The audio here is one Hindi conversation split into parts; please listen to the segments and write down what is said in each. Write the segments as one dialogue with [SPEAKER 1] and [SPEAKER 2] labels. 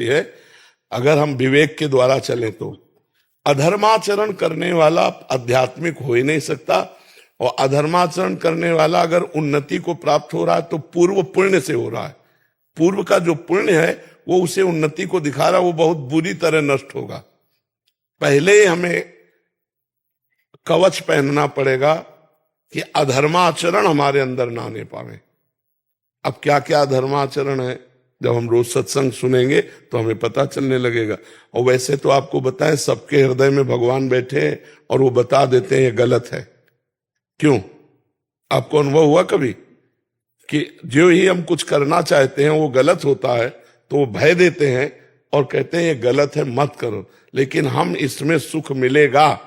[SPEAKER 1] है अगर हम विवेक के द्वारा चलें तो। अधर्माचरण करने वाला आध्यात्मिक हो ही नहीं सकता, और अधर्माचरण करने वाला अगर उन्नति को प्राप्त हो रहा है तो पूर्व पुण्य से हो रहा है। पूर्व का जो पुण्य है वो उसे उन्नति को दिखा रहा है, वो बहुत बुरी तरह नष्ट होगा। पहले हमें कवच पहनना पड़ेगा कि अधर्माचरण हमारे अंदर ना आने पावे। अब क्या क्या अधर्माचरण है, जब हम रोज सत्संग सुनेंगे तो हमें पता चलने लगेगा। और वैसे तो आपको बताएं, सबके हृदय में भगवान बैठे हैं और वो बता देते हैं ये गलत है। क्यों? आपको अनुभव हुआ कभी कि जो ही हम कुछ करना चाहते हैं वो गलत होता है तो वो भय देते हैं और कहते हैं ये गलत है मत करो, लेकिन हम इसमें सुख मिलेगा,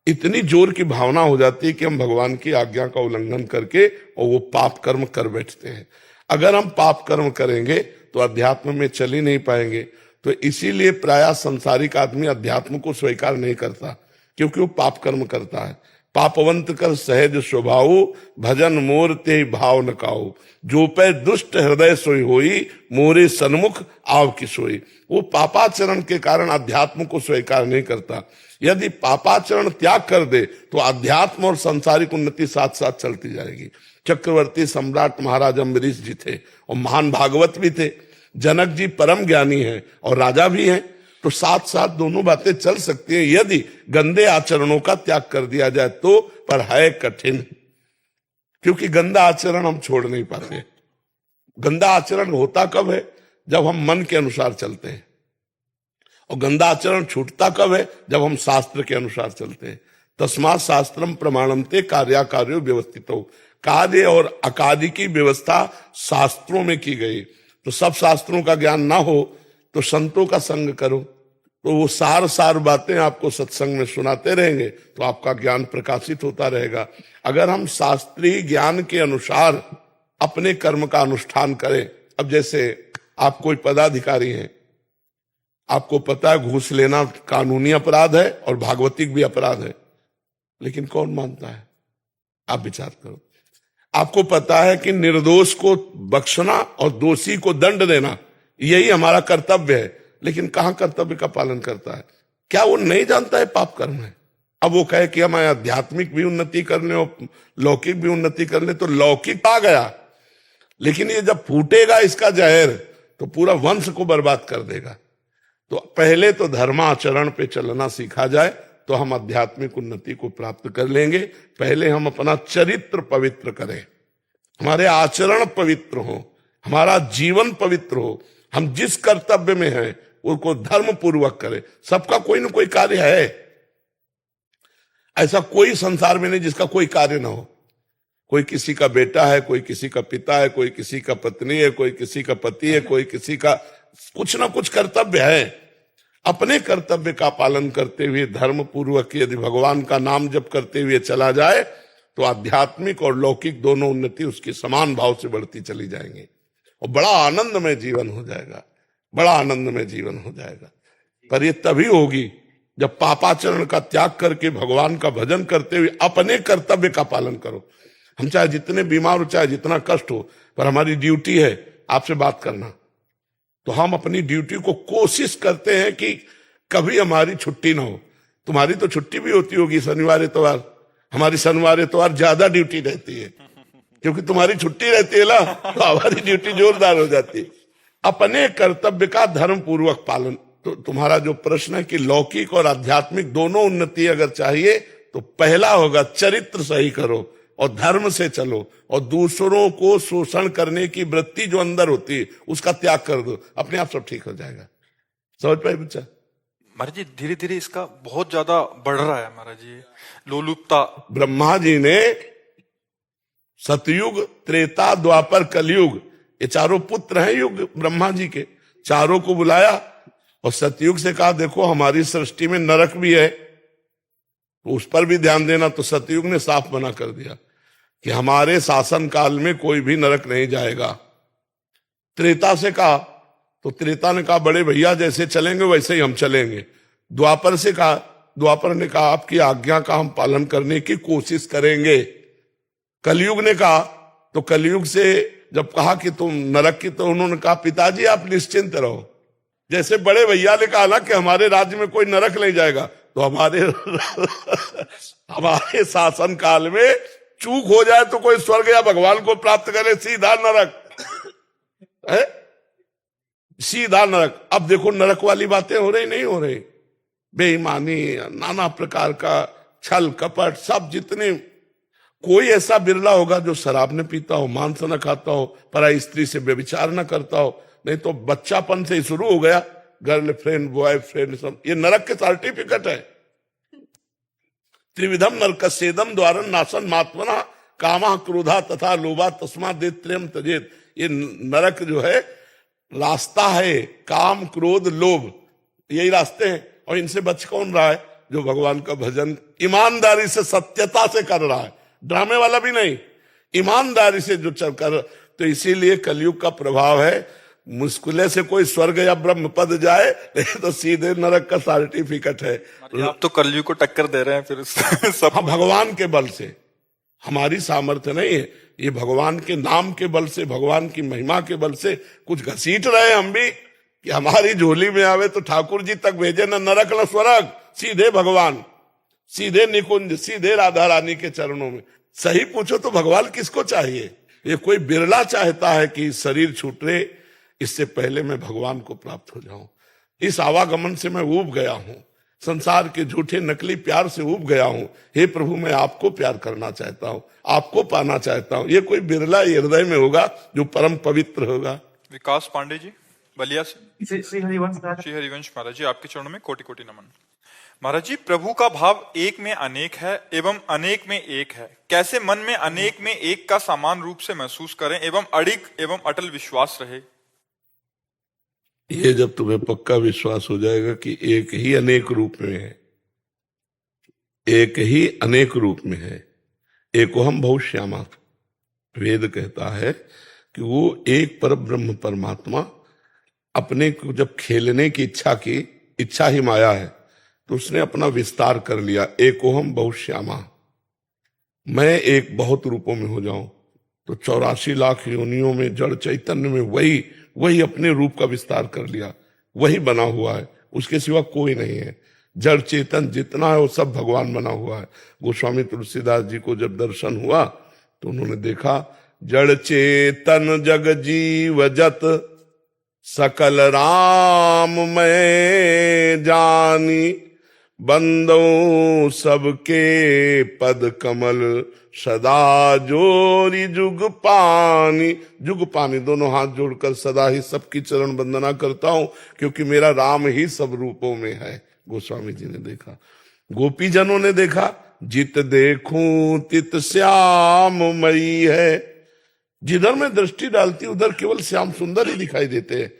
[SPEAKER 1] इतनी जोर की भावना हो जाती है कि हम भगवान की आज्ञा का उल्लंघन करके और वो पाप कर्म कर बैठते हैं। अगर हम पाप कर्म करेंगे तो अध्यात्म में चल ही नहीं पाएंगे। तो इसीलिए प्रायः संसारिक आदमी अध्यात्म को स्वीकार नहीं करता, क्योंकि वो पाप कर्म करता है। पापवंत कर सहज स्वभाव, भजन मोर ते भाव न काऊ, जो पे दुष्ट हृदय सोई होई, मोरे सन्मुख आव की सोई। वो पापाचरण के कारण अध्यात्म को स्वीकार नहीं करता। यदि पापाचरण त्याग कर दे तो अध्यात्म और सांसारिक उन्नति साथ साथ चलती जाएगी। चक्रवर्ती सम्राट महाराज अम्बरीश जी थे और महान भागवत भी थे। जनक जी परम ज्ञानी हैं और राजा भी हैं, तो साथ साथ दोनों बातें चल सकती है यदि गंदे आचरणों का त्याग कर दिया जाए तो। पर है कठिन, क्योंकि गंदा आचरण हम छोड़ नहीं पाते। गंदा आचरण होता कब है? जब हम मन के अनुसार चलते हैं। और गंदा आचरण छूटता कब है? जब हम शास्त्र के अनुसार चलते हैं। तस्मात् शास्त्रम प्रमाणन्ते कार्याकार्यो व्यवस्थितो। कार्य और अकार्य की व्यवस्था शास्त्रों में की गई। तो सब शास्त्रों का ज्ञान ना हो तो संतों का संग करो, तो वो सार बातें आपको सत्संग में सुनाते रहेंगे तो आपका ज्ञान प्रकाशित होता रहेगा। अगर हम शास्त्रीय ज्ञान के अनुसार अपने कर्म का अनुष्ठान करें, अब जैसे आप कोई पदाधिकारी हैं, आपको पता है घूस लेना कानूनी अपराध है और भागवतिक भी अपराध है, लेकिन कौन मानता है? आप विचार करो। आपको पता है कि निर्दोष को बख्शना और दोषी को दंड देना यही हमारा कर्तव्य है, लेकिन कहां कर्तव्य का पालन करता है? क्या वो नहीं जानता है पाप कर्म है? अब वो कहे कि हम आध्यात्मिक भी उन्नति कर ले और लौकिक भी उन्नति कर ले, तो लौकिक आ गया, लेकिन ये जब फूटेगा इसका जहर तो पूरा वंश को बर्बाद कर देगा। तो पहले तो धर्माचरण पे चलना सीखा जाए तो हम आध्यात्मिक उन्नति को प्राप्त कर लेंगे। पहले हम अपना चरित्र पवित्र करें, हमारे आचरण पवित्र हो, हमारा जीवन पवित्र हो, हम जिस कर्तव्य में हैं उसको धर्म पूर्वक करें। सबका कोई ना कोई कार्य है, ऐसा कोई संसार में नहीं जिसका कोई कार्य ना हो। कोई किसी का बेटा है, कोई किसी का पिता है, कोई किसी का पत्नी है, कोई किसी का पति है, कोई किसी का कुछ ना कुछ कर्तव्य है। अपने कर्तव्य का पालन करते हुए धर्म पूर्वक यदि भगवान का नाम जप करते हुए चला जाए तो आध्यात्मिक और लौकिक दोनों उन्नति उसकी समान भाव से बढ़ती चली जाएंगी और बड़ा आनंदमय जीवन हो जाएगा, बड़ा आनंदमय जीवन हो जाएगा। पर ये तभी होगी जब पापाचरण का त्याग करके भगवान का भजन करते हुए अपने कर्तव्य का पालन करो। हम चाहे जितने बीमार हो, चाहे जितना कष्ट हो, पर हमारी ड्यूटी है आपसे बात करना, तो हम अपनी ड्यूटी को कोशिश करते हैं कि कभी हमारी छुट्टी ना हो। तुम्हारी तो छुट्टी भी होती होगी शनिवार इतवार, हमारी शनिवार इतवार ज्यादा ड्यूटी रहती है, क्योंकि तुम्हारी छुट्टी रहती है ना, तो हमारी ड्यूटी जोरदार हो जाती है। अपने कर्तव्य का धर्म पूर्वक पालन। तो तुम्हारा जो प्रश्न है कि लौकिक और आध्यात्मिक दोनों उन्नति अगर चाहिए तो पहला होगा चरित्र सही करो और धर्म से चलो, और दूसरों को शोषण करने की वृत्ति जो अंदर होती है उसका त्याग कर दो, अपने आप सब ठीक हो जाएगा। समझ पाए बच्चा?
[SPEAKER 2] महाराज जी धीरे धीरे इसका बहुत ज्यादा बढ़ रहा है महाराज जी, लोलुपता।
[SPEAKER 1] ब्रह्मा जी ने सतयुग, त्रेता, द्वापर, कलयुग, ये चारों पुत्र हैं युग ब्रह्मा जी के, चारों को बुलाया और सतयुग से कहा देखो हमारी सृष्टि में नरक भी है, तो उस पर भी ध्यान देना। तो सतयुग ने साफ मना कर दिया कि हमारे शासन काल में कोई भी नरक नहीं जाएगा। त्रेता से कहा तो त्रेता ने कहा बड़े भैया जैसे चलेंगे वैसे ही हम चलेंगे। द्वापर से कहा, द्वापर ने कहा आपकी आज्ञा का हम पालन करने की कोशिश करेंगे। कलयुग ने कहा, तो कलयुग से जब कहा कि तुम नरक की, तो उन्होंने कहा पिताजी आप निश्चिंत रहो, जैसे बड़े भैया ने कहा ना कि हमारे राज्य में कोई नरक नहीं जाएगा, तो हमारे हमारे शासन काल में चूक हो जाए तो कोई स्वर्ग या भगवान को प्राप्त करे, सीधा नरक है, सीधा नरक। अब देखो नरक वाली बातें हो रही नहीं हो रही, बेईमानी, नाना प्रकार का छल कपट, सब जितने, कोई ऐसा बिरला होगा जो शराब न पीता हो, मांस न खाता हो, पराई स्त्री से व्यभिचार न करता हो, नहीं तो बच्चापन से ही शुरू हो गया, गर्लफ्रेंड बॉयफ्रेंड सब, ये नरक के सर्टिफिकेट है। त्रिविधम नरकस्येदम द्वारन नासन मात्मना कामा क्रोधा तथा लोभा तस्मा त्रयम तजेत। ये नरक जो है रास्ता है, काम क्रोध लोभ, यही रास्ते हैं। और इनसे बच कौन रहा है? जो भगवान का भजन ईमानदारी से सत्यता से कर रहा है, ड्रामे वाला भी नहीं, ईमानदारी से जो चल कर। तो इसीलिए कलयुग का प्रभाव है, मुश्किल से कोई स्वर्ग या ब्रह्म पद जाए, नहीं तो सीधे नरक का सर्टिफिकेट है।
[SPEAKER 2] आप तो कलयुग को टक्कर दे रहे हैं फिर सब।
[SPEAKER 1] हम भगवान के बल से, हमारी सामर्थ्य नहीं है, ये भगवान के नाम के बल से, भगवान की महिमा के बल से कुछ घसीट रहे हम भी, कि हमारी झोली में आवे तो ठाकुर जी तक भेजे, न नरक न स्वर्ग, सीधे भगवान, सीधे निकुंज, सीधे राधा रानी के चरणों में। सही पूछो तो भगवान किसको चाहिए? ये कोई बिरला चाहता है कि शरीर छूटे, इससे पहले मैं भगवान को प्राप्त हो जाऊं। इस आवागमन से मैं ऊब गया हूं, संसार के झूठे नकली प्यार से ऊब गया हूं। हे प्रभु, मैं आपको प्यार करना चाहता हूं, आपको पाना चाहता हूं। ये कोई बिरला हृदय में होगा जो परम पवित्र होगा।
[SPEAKER 2] विकास पांडे जी बलिया से।
[SPEAKER 3] श्री हरिवंश
[SPEAKER 2] श्री हरिवंश महाराज जी, आपके चरणों में कोटि कोटि नमन। महाराज जी, प्रभु का भाव एक में अनेक है एवं अनेक में एक है। कैसे मन में अनेक में एक का समान रूप से महसूस करें एवं अडिग एवं अटल विश्वास रहे?
[SPEAKER 1] ये जब तुम्हें पक्का विश्वास हो जाएगा कि एक ही अनेक रूप में है, एक ही अनेक रूप में है, एकोहम बहुश्यामा, वेद कहता है कि वो एक पर ब्रह्म परमात्मा अपने को जब खेलने की इच्छा की, इच्छा ही माया है, तो उसने अपना विस्तार कर लिया। एकोहम बहुश्यामा, मैं एक बहुत रूपों में हो जाऊं, तो 84 लाख योनियों में जड़ चैतन्य में वही अपने रूप का विस्तार कर लिया, वही बना हुआ है, उसके सिवा कोई नहीं है। जड़ चेतन जितना है वो सब भगवान बना हुआ है। गोस्वामी तुलसीदास जी को जब दर्शन हुआ तो उन्होंने देखा, जड़ चेतन जग जीव जत सकल राम मैं जानी, बंदो सबके पद कमल सदा जोरी जुग पानी। जुग पानी, दोनों हाथ जोड़कर सदा ही सबकी चरण वंदना करता हूं, क्योंकि मेरा राम ही सब रूपों में है। गोस्वामी जी ने देखा, गोपी जनों ने देखा, जित देखूं तित श्याम मई है। जिधर मैं दृष्टि डालती उधर केवल श्याम सुंदर ही दिखाई देते हैं।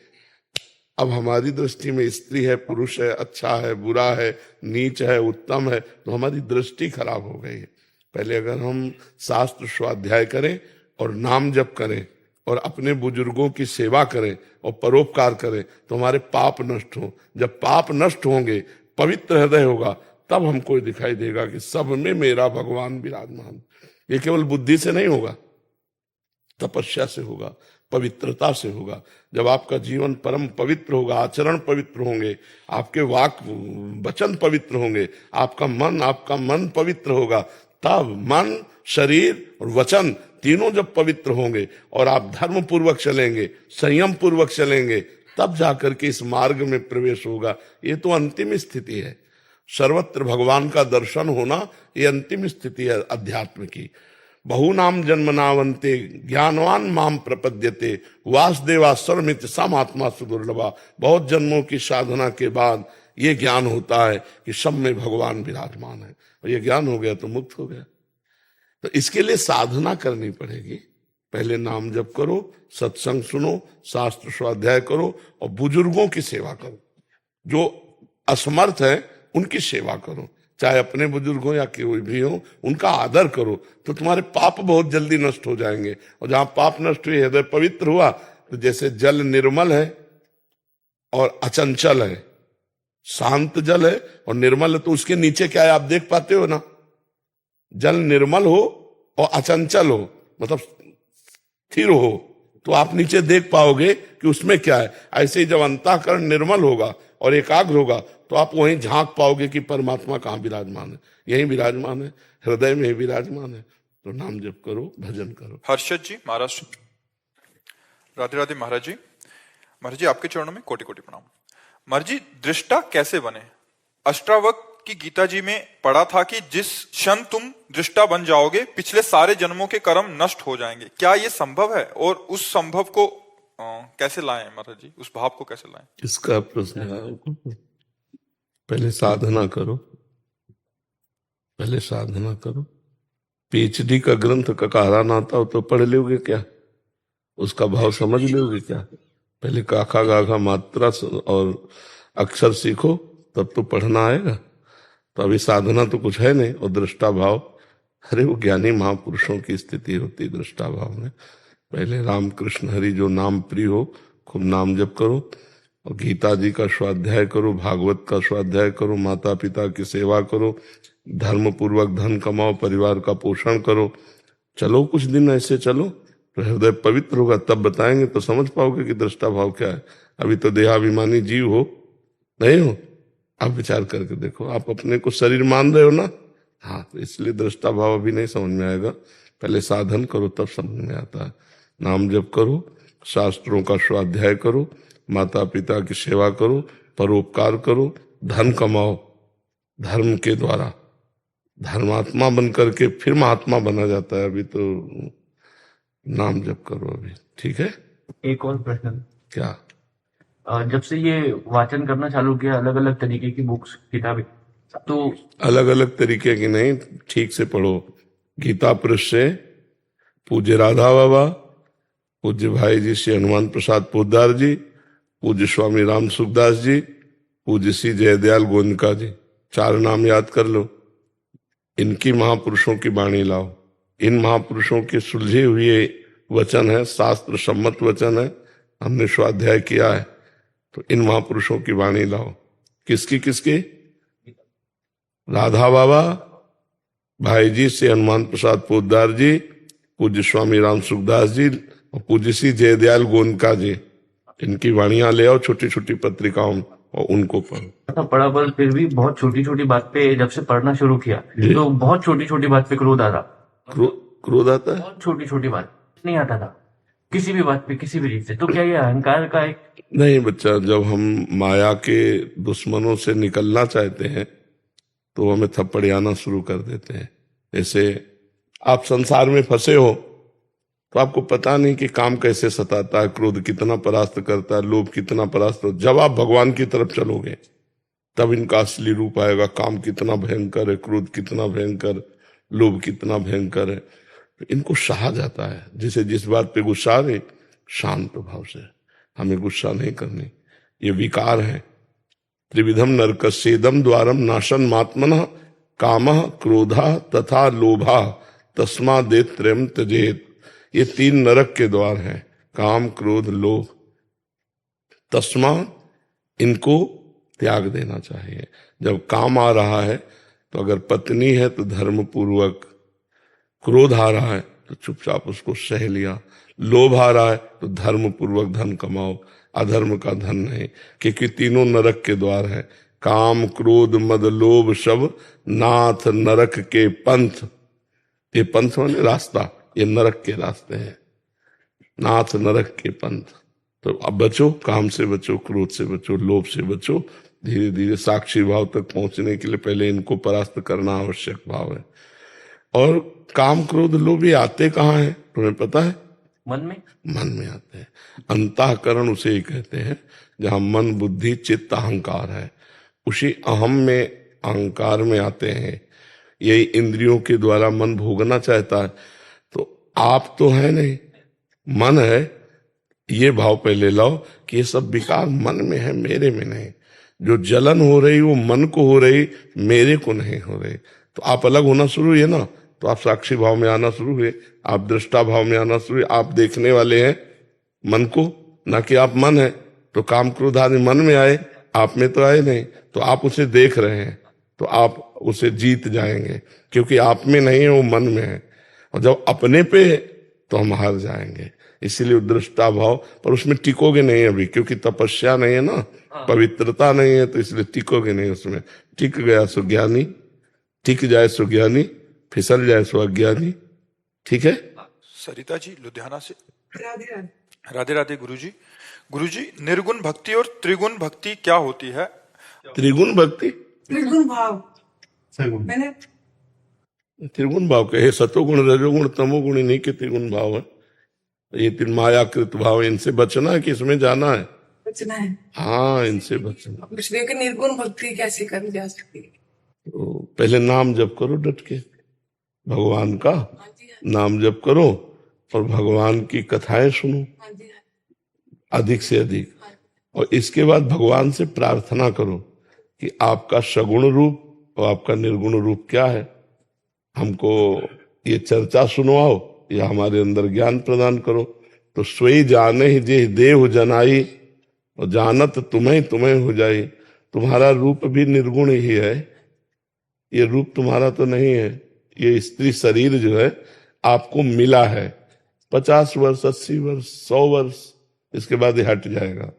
[SPEAKER 1] अब हमारी दृष्टि में स्त्री है, पुरुष है, अच्छा है, बुरा है, नीच है, उत्तम है, तो हमारी दृष्टि खराब हो गई है। पहले अगर हम शास्त्र स्वाध्याय करें और नाम जप करें और अपने बुजुर्गों की सेवा करें और परोपकार करें तो हमारे पाप नष्ट हो। जब पाप नष्ट होंगे, पवित्र हृदय होगा, तब हमको दिखाई देगा कि सब में मेरा भगवान विराजमान। ये केवल बुद्धि से नहीं होगा, तपस्या से होगा, पवित्रता से होगा। जब आपका जीवन परम पवित्र होगा, आचरण पवित्र होंगे, आपके वाक वचन पवित्र होंगे, आपका मन पवित्र होगा, तब मन, शरीर और वचन तीनों जब पवित्र होंगे और आप धर्म पूर्वक चलेंगे, संयम पूर्वक चलेंगे, तब जाकर के इस मार्ग में प्रवेश होगा। ये तो अंतिम स्थिति है। सर्वत्र भगवान का दर्शन होना ये अंतिम स्थिति है अध्यात्म की। बहुनाम जन्मनावंते ज्ञानवान माम प्रपद्यते वासुदेवास्वरमित समात्मा सुदुर्लभा। बहुत जन्मों की साधना के बाद ये ज्ञान होता है कि सब में भगवान विराजमान है, और ये ज्ञान हो गया तो मुक्त हो गया। तो इसके लिए साधना करनी पड़ेगी। पहले नाम जप करो, सत्संग सुनो, शास्त्र स्वाध्याय करो और बुजुर्गों की सेवा करो। जो असमर्थ है उनकी सेवा करो, चाहे अपने बुजुर्ग हो या कोई भी हो, उनका आदर करो, तो तुम्हारे पाप बहुत जल्दी नष्ट हो जाएंगे। और जहां पाप नष्ट हुए, हृदय पवित्र हुआ, तो जैसे जल निर्मल है और अचंचल है, शांत जल है और निर्मल है, तो उसके नीचे क्या है आप देख पाते हो ना। जल निर्मल हो और अचंचल हो, मतलब स्थिर हो, तो आप नीचे देख पाओगे कि उसमें क्या है। ऐसे ही जब अंतःकरण निर्मल होगा और एकाग्र होगा तो आप वहीं झांक पाओगे कि परमात्मा कहाँ विराजमान है। यहीं विराजमान है, हृदय में ही विराजमान है। तो नाम जप करो, भजन करो।
[SPEAKER 2] हर्षद जी, महाराष्ट्र। राधे राधे महाराज जी। महाराज जी, आपके चरणों में कोटि कोटि प्रणाम। महाराज जी, दृष्टा कैसे बने? अष्टावक्र की गीता जी में पढ़ा था कि जिस क्षण तुम दृष्टा बन जाओगे पिछले सारे जन्मों के कर्म नष्ट हो जाएंगे। क्या ये संभव है? और उस संभव को कैसे लाएं महाराज जी? उस भाव को कैसे लाएं?
[SPEAKER 1] इसका प्रश्न है। पहले साधना करो, पहले साधना करो। पीएचडी का ग्रंथ ककारा ना आता हो तो पढ़ लोगे क्या? उसका भाव समझ लोगे क्या? पहले काखा गाखा मात्रा और अक्षर सीखो, तब तो पढ़ना आएगा। तो अभी साधना तो कुछ है नहीं। और दृष्टा भाव, अरे वो ज्ञानी महापुरुषों की स्थिति होती दृष्टा भाव में। पहले राम कृष्ण हरि जो नाम प्रिय हो, खूब नाम जप करो, और गीता जी का स्वाध्याय करो, भागवत का स्वाध्याय करो, माता पिता की सेवा करो, धर्म पूर्वक धन कमाओ, परिवार का पोषण करो। चलो कुछ दिन ऐसे चलो तो हृदय पवित्र होगा, तब बताएंगे तो समझ पाओगे कि दृष्टा भाव क्या है। अभी तो देहाभिमानी जीव हो, नहीं हो। आप विचार करके देखो, आप अपने को शरीर मान रहे हो ना, हाँ, तो इसलिए दृष्टा भाव अभी नहीं समझ में आएगा। पहले साधन करो तब समझ में आता है। नाम जप करो, शास्त्रों का स्वाध्याय करो, माता पिता की सेवा करो, परोपकार करो, धन कमाओ धर्म के द्वारा। धर्मात्मा बन करके फिर महात्मा बना जाता है। अभी तो नाम जप करो अभी, ठीक है।
[SPEAKER 3] एक और प्रश्न।
[SPEAKER 1] क्या?
[SPEAKER 3] जब से ये वाचन करना चालू किया अलग अलग तरीके की बुक्स, किताबें, तो
[SPEAKER 1] अलग अलग तरीके की नहीं, ठीक से पढ़ो। गीता पृष्ठ से पूज्य राधा बाबा, पूज्य भाई जी श्री हनुमान प्रसाद पोद्दार जी, पूज्य स्वामी राम सुखदास जी, पूज्य श्री जयदयाल गोयनका जी, 4 नाम याद कर लो। इनकी महापुरुषों की वाणी लाओ। इन महापुरुषों के सुलझे हुए वचन है, शास्त्र सम्मत वचन है, हमने स्वाध्याय किया है। तो इन महापुरुषों की वाणी लाओ। किसकी किसकी? राधा बाबा, भाई जी से हनुमान प्रसाद पोद्दार जी, पूज्य स्वामी राम सुखदास जी और पूज्य श्री जयदयाल गोयनका जी। इनकी वाणियां ले आओ छोटी छोटी पत्रिकाओं में और उनको पढ़ो।
[SPEAKER 3] पढ़ा, पर फिर भी बहुत छोटी छोटी बात पे जब से पढ़ना शुरू किया तो बहुत छोटी छोटी बात पे क्रोध आ रहा।
[SPEAKER 1] क्रोध आता है?
[SPEAKER 3] बहुत छोटी छोटी बात नहीं आता था किसी भी बात पे, किसी भी रीत से। तो क्या ये अहंकार का एक?
[SPEAKER 1] नहीं बच्चा, जब हम माया के दुश्मनों से निकलना चाहते हैं तो हमें थप्पड़ियाना शुरू कर देते हैं। जैसे आप संसार में फंसे हो तो आपको पता नहीं कि काम कैसे सताता है, क्रोध कितना परास्त करता है, लोभ कितना परास्त। जब आप भगवान की तरफ चलोगे तब इनका असली रूप आएगा। काम कितना भयंकर है, क्रोध कितना भयंकर, लोभ कितना भयंकर है। तो इनको सहा जाता है। जिसे जिस बात पे गुस्सा आ रही, शांत भाव से, हमें गुस्सा नहीं करनी। ये विकार है। त्रिविधम नरकस्येदम द्वारम नाशन मात्मनः कामः क्रोधा तथा लोभा तस्मादेत त्रयम त्यजेत। ये 3 नरक के द्वार हैं, काम क्रोध लोभ। तस्मा, इनको त्याग देना चाहिए। जब काम आ रहा है तो अगर पत्नी है तो धर्म पूर्वक, क्रोध आ रहा है तो चुपचाप उसको सह लिया, लोभ आ रहा है तो धर्म पूर्वक धन कमाओ, अधर्म का धन नहीं। क्योंकि तीनों नरक के द्वार है। काम क्रोध मद लोभ सब नाथ नरक के पंथ। ये पंथ माने रास्ता, ये नरक के रास्ते हैं। नाथ नरक के पंथ। तो अब बचो, काम से बचो, क्रोध से बचो, लोभ से बचो। धीरे धीरे साक्षी भाव तक पहुंचने के लिए पहले इनको परास्त करना आवश्यक भाव है। और काम क्रोध लोभ ये आते कहाँ हैं तुम्हें पता है?
[SPEAKER 3] मन में।
[SPEAKER 1] मन में आते हैं। अंतःकरण उसे ही कहते हैं जहां मन बुद्धि चित्त अहंकार है। उसी अहम में, अहंकार में आते हैं। यही इंद्रियों के द्वारा मन भोगना चाहता है। तो आप तो है नहीं, मन है। ये भाव पहले लाओ कि ये सब विकार मन में है, मेरे में नहीं। जो जलन हो रही वो मन को हो रही, मेरे को नहीं हो रही। तो आप अलग होना शुरू हुए ना, तो आप साक्षी भाव में आना शुरू हुए, आप दृष्टा भाव में आना शुरू हुए। आप देखने वाले हैं मन को, ना कि आप मन है। तो काम क्रोध आदि मन में आए, आप में तो आए नहीं। तो आप उसे देख रहे हैं तो आप उसे जीत जाएंगे, क्योंकि आप में नहीं है, वो मन में है। और जब अपने पे तो हम हार जाएंगे। इसीलिए दृष्टा भाव, पर उसमें टिकोगे नहीं अभी, क्योंकि तपस्या नहीं है ना, पवित्रता नहीं है, तो इसलिए टिकोगे नहीं उसमें। टिक गया सो ज्ञानी, टिक जाए सो ज्ञानी, फिसल जाए सो अज्ञानी। ठीक है।
[SPEAKER 2] सरिता जी लुधियाना से। राधे राधे गुरुजी। गुरुजी, निर्गुण भक्ति और त्रिगुण भक्ति क्या होती है?
[SPEAKER 1] त्रिगुण भक्ति,
[SPEAKER 4] त्रिगुण भाव मैंने
[SPEAKER 1] त्रिगुण भाव कहे, सतोगुण रजोगुण तमोगुण, इन्हीं के त्रिगुण भाव है। ये तीन मायाकृत भाव, इनसे बचना है कि इसमें जाना है?
[SPEAKER 4] बचना है।
[SPEAKER 1] हाँ, इनसे बचना।
[SPEAKER 4] इसलिए कि निर्गुण भक्ति कैसे करी जा सकती है?
[SPEAKER 1] तो पहले नाम जप करो डट के, भगवान का
[SPEAKER 4] हाँ जी, हाँ
[SPEAKER 1] नाम जप करो और भगवान की कथाएं सुनो
[SPEAKER 4] हाँ जी,
[SPEAKER 1] अधिक से अधिक।
[SPEAKER 4] हाँ जी।
[SPEAKER 1] और इसके बाद भगवान से प्रार्थना करो कि आपका सगुण रूप और आपका निर्गुण रूप क्या है, हमको ये चर्चा सुनवाओ या हमारे अंदर ज्ञान प्रदान करो। तो सोई जाने ही जे देह जनाई, और जानत तुम्हें तुम्हें हो जाए। तुम्हारा रूप भी निर्गुण ही है, ये रूप तुम्हारा तो नहीं है। ये स्त्री शरीर जो है आपको मिला है, 50 वर्ष 80 वर्ष 100 वर्ष, इसके बाद ये हट जाएगा।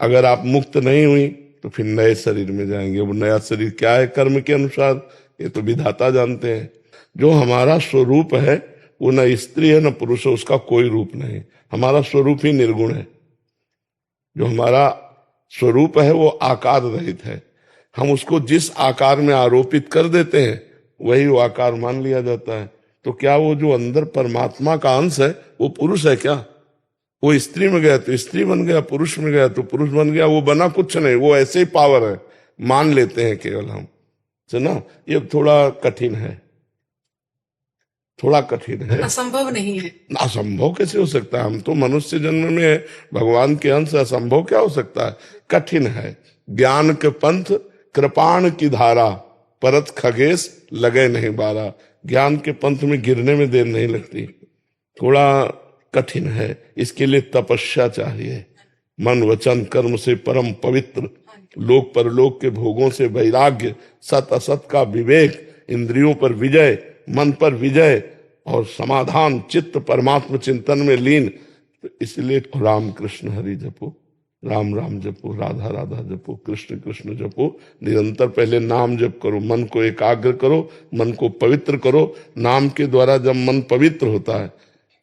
[SPEAKER 1] अगर आप मुक्त नहीं हुई तो फिर नए शरीर में जाएंगे। वो नया शरीर क्या है कर्म के अनुसार, ये तो विधाता जानते हैं। जो हमारा स्वरूप है वो न स्त्री है न पुरुष है, उसका कोई रूप नहीं। हमारा स्वरूप ही निर्गुण है। जो हमारा स्वरूप है वो आकार रहित है। हम उसको जिस आकार में आरोपित कर देते हैं वही वो आकार मान लिया जाता है। तो क्या वो जो अंदर परमात्मा का अंश है वो पुरुष है क्या? वो स्त्री में गया तो स्त्री बन गया, पुरुष में गया तो पुरुष बन गया। वो बना कुछ नहीं, वो ऐसे ही पावर है, मान लेते हैं केवल हम, सुना। ये थोड़ा कठिन है, थोड़ा कठिन है।
[SPEAKER 4] असंभव नहीं है।
[SPEAKER 1] असंभव कैसे हो सकता है? हम तो मनुष्य जन्म में है, भगवान के अंश, असंभव क्या हो सकता है? कठिन है। ज्ञान के पंथ कृपाण की धारा, परत खगेश लगे नहीं बारा। ज्ञान के पंथ में गिरने में देर नहीं लगती, थोड़ा कठिन है। इसके लिए तपस्या चाहिए, मन वचन कर्म से परम पवित्र, लोक परलोक के भोगों से वैराग्य, सत असत का विवेक, इंद्रियों पर विजय, मन पर विजय और समाधान, चित्त परमात्म चिंतन में लीन। तो इसलिए राम कृष्ण हरि जपो, राम राम जपो, राधा राधा जपो, कृष्ण कृष्ण जपो। निरंतर पहले नाम जप करो, मन को एकाग्र करो, मन को पवित्र करो। नाम के द्वारा जब मन पवित्र होता है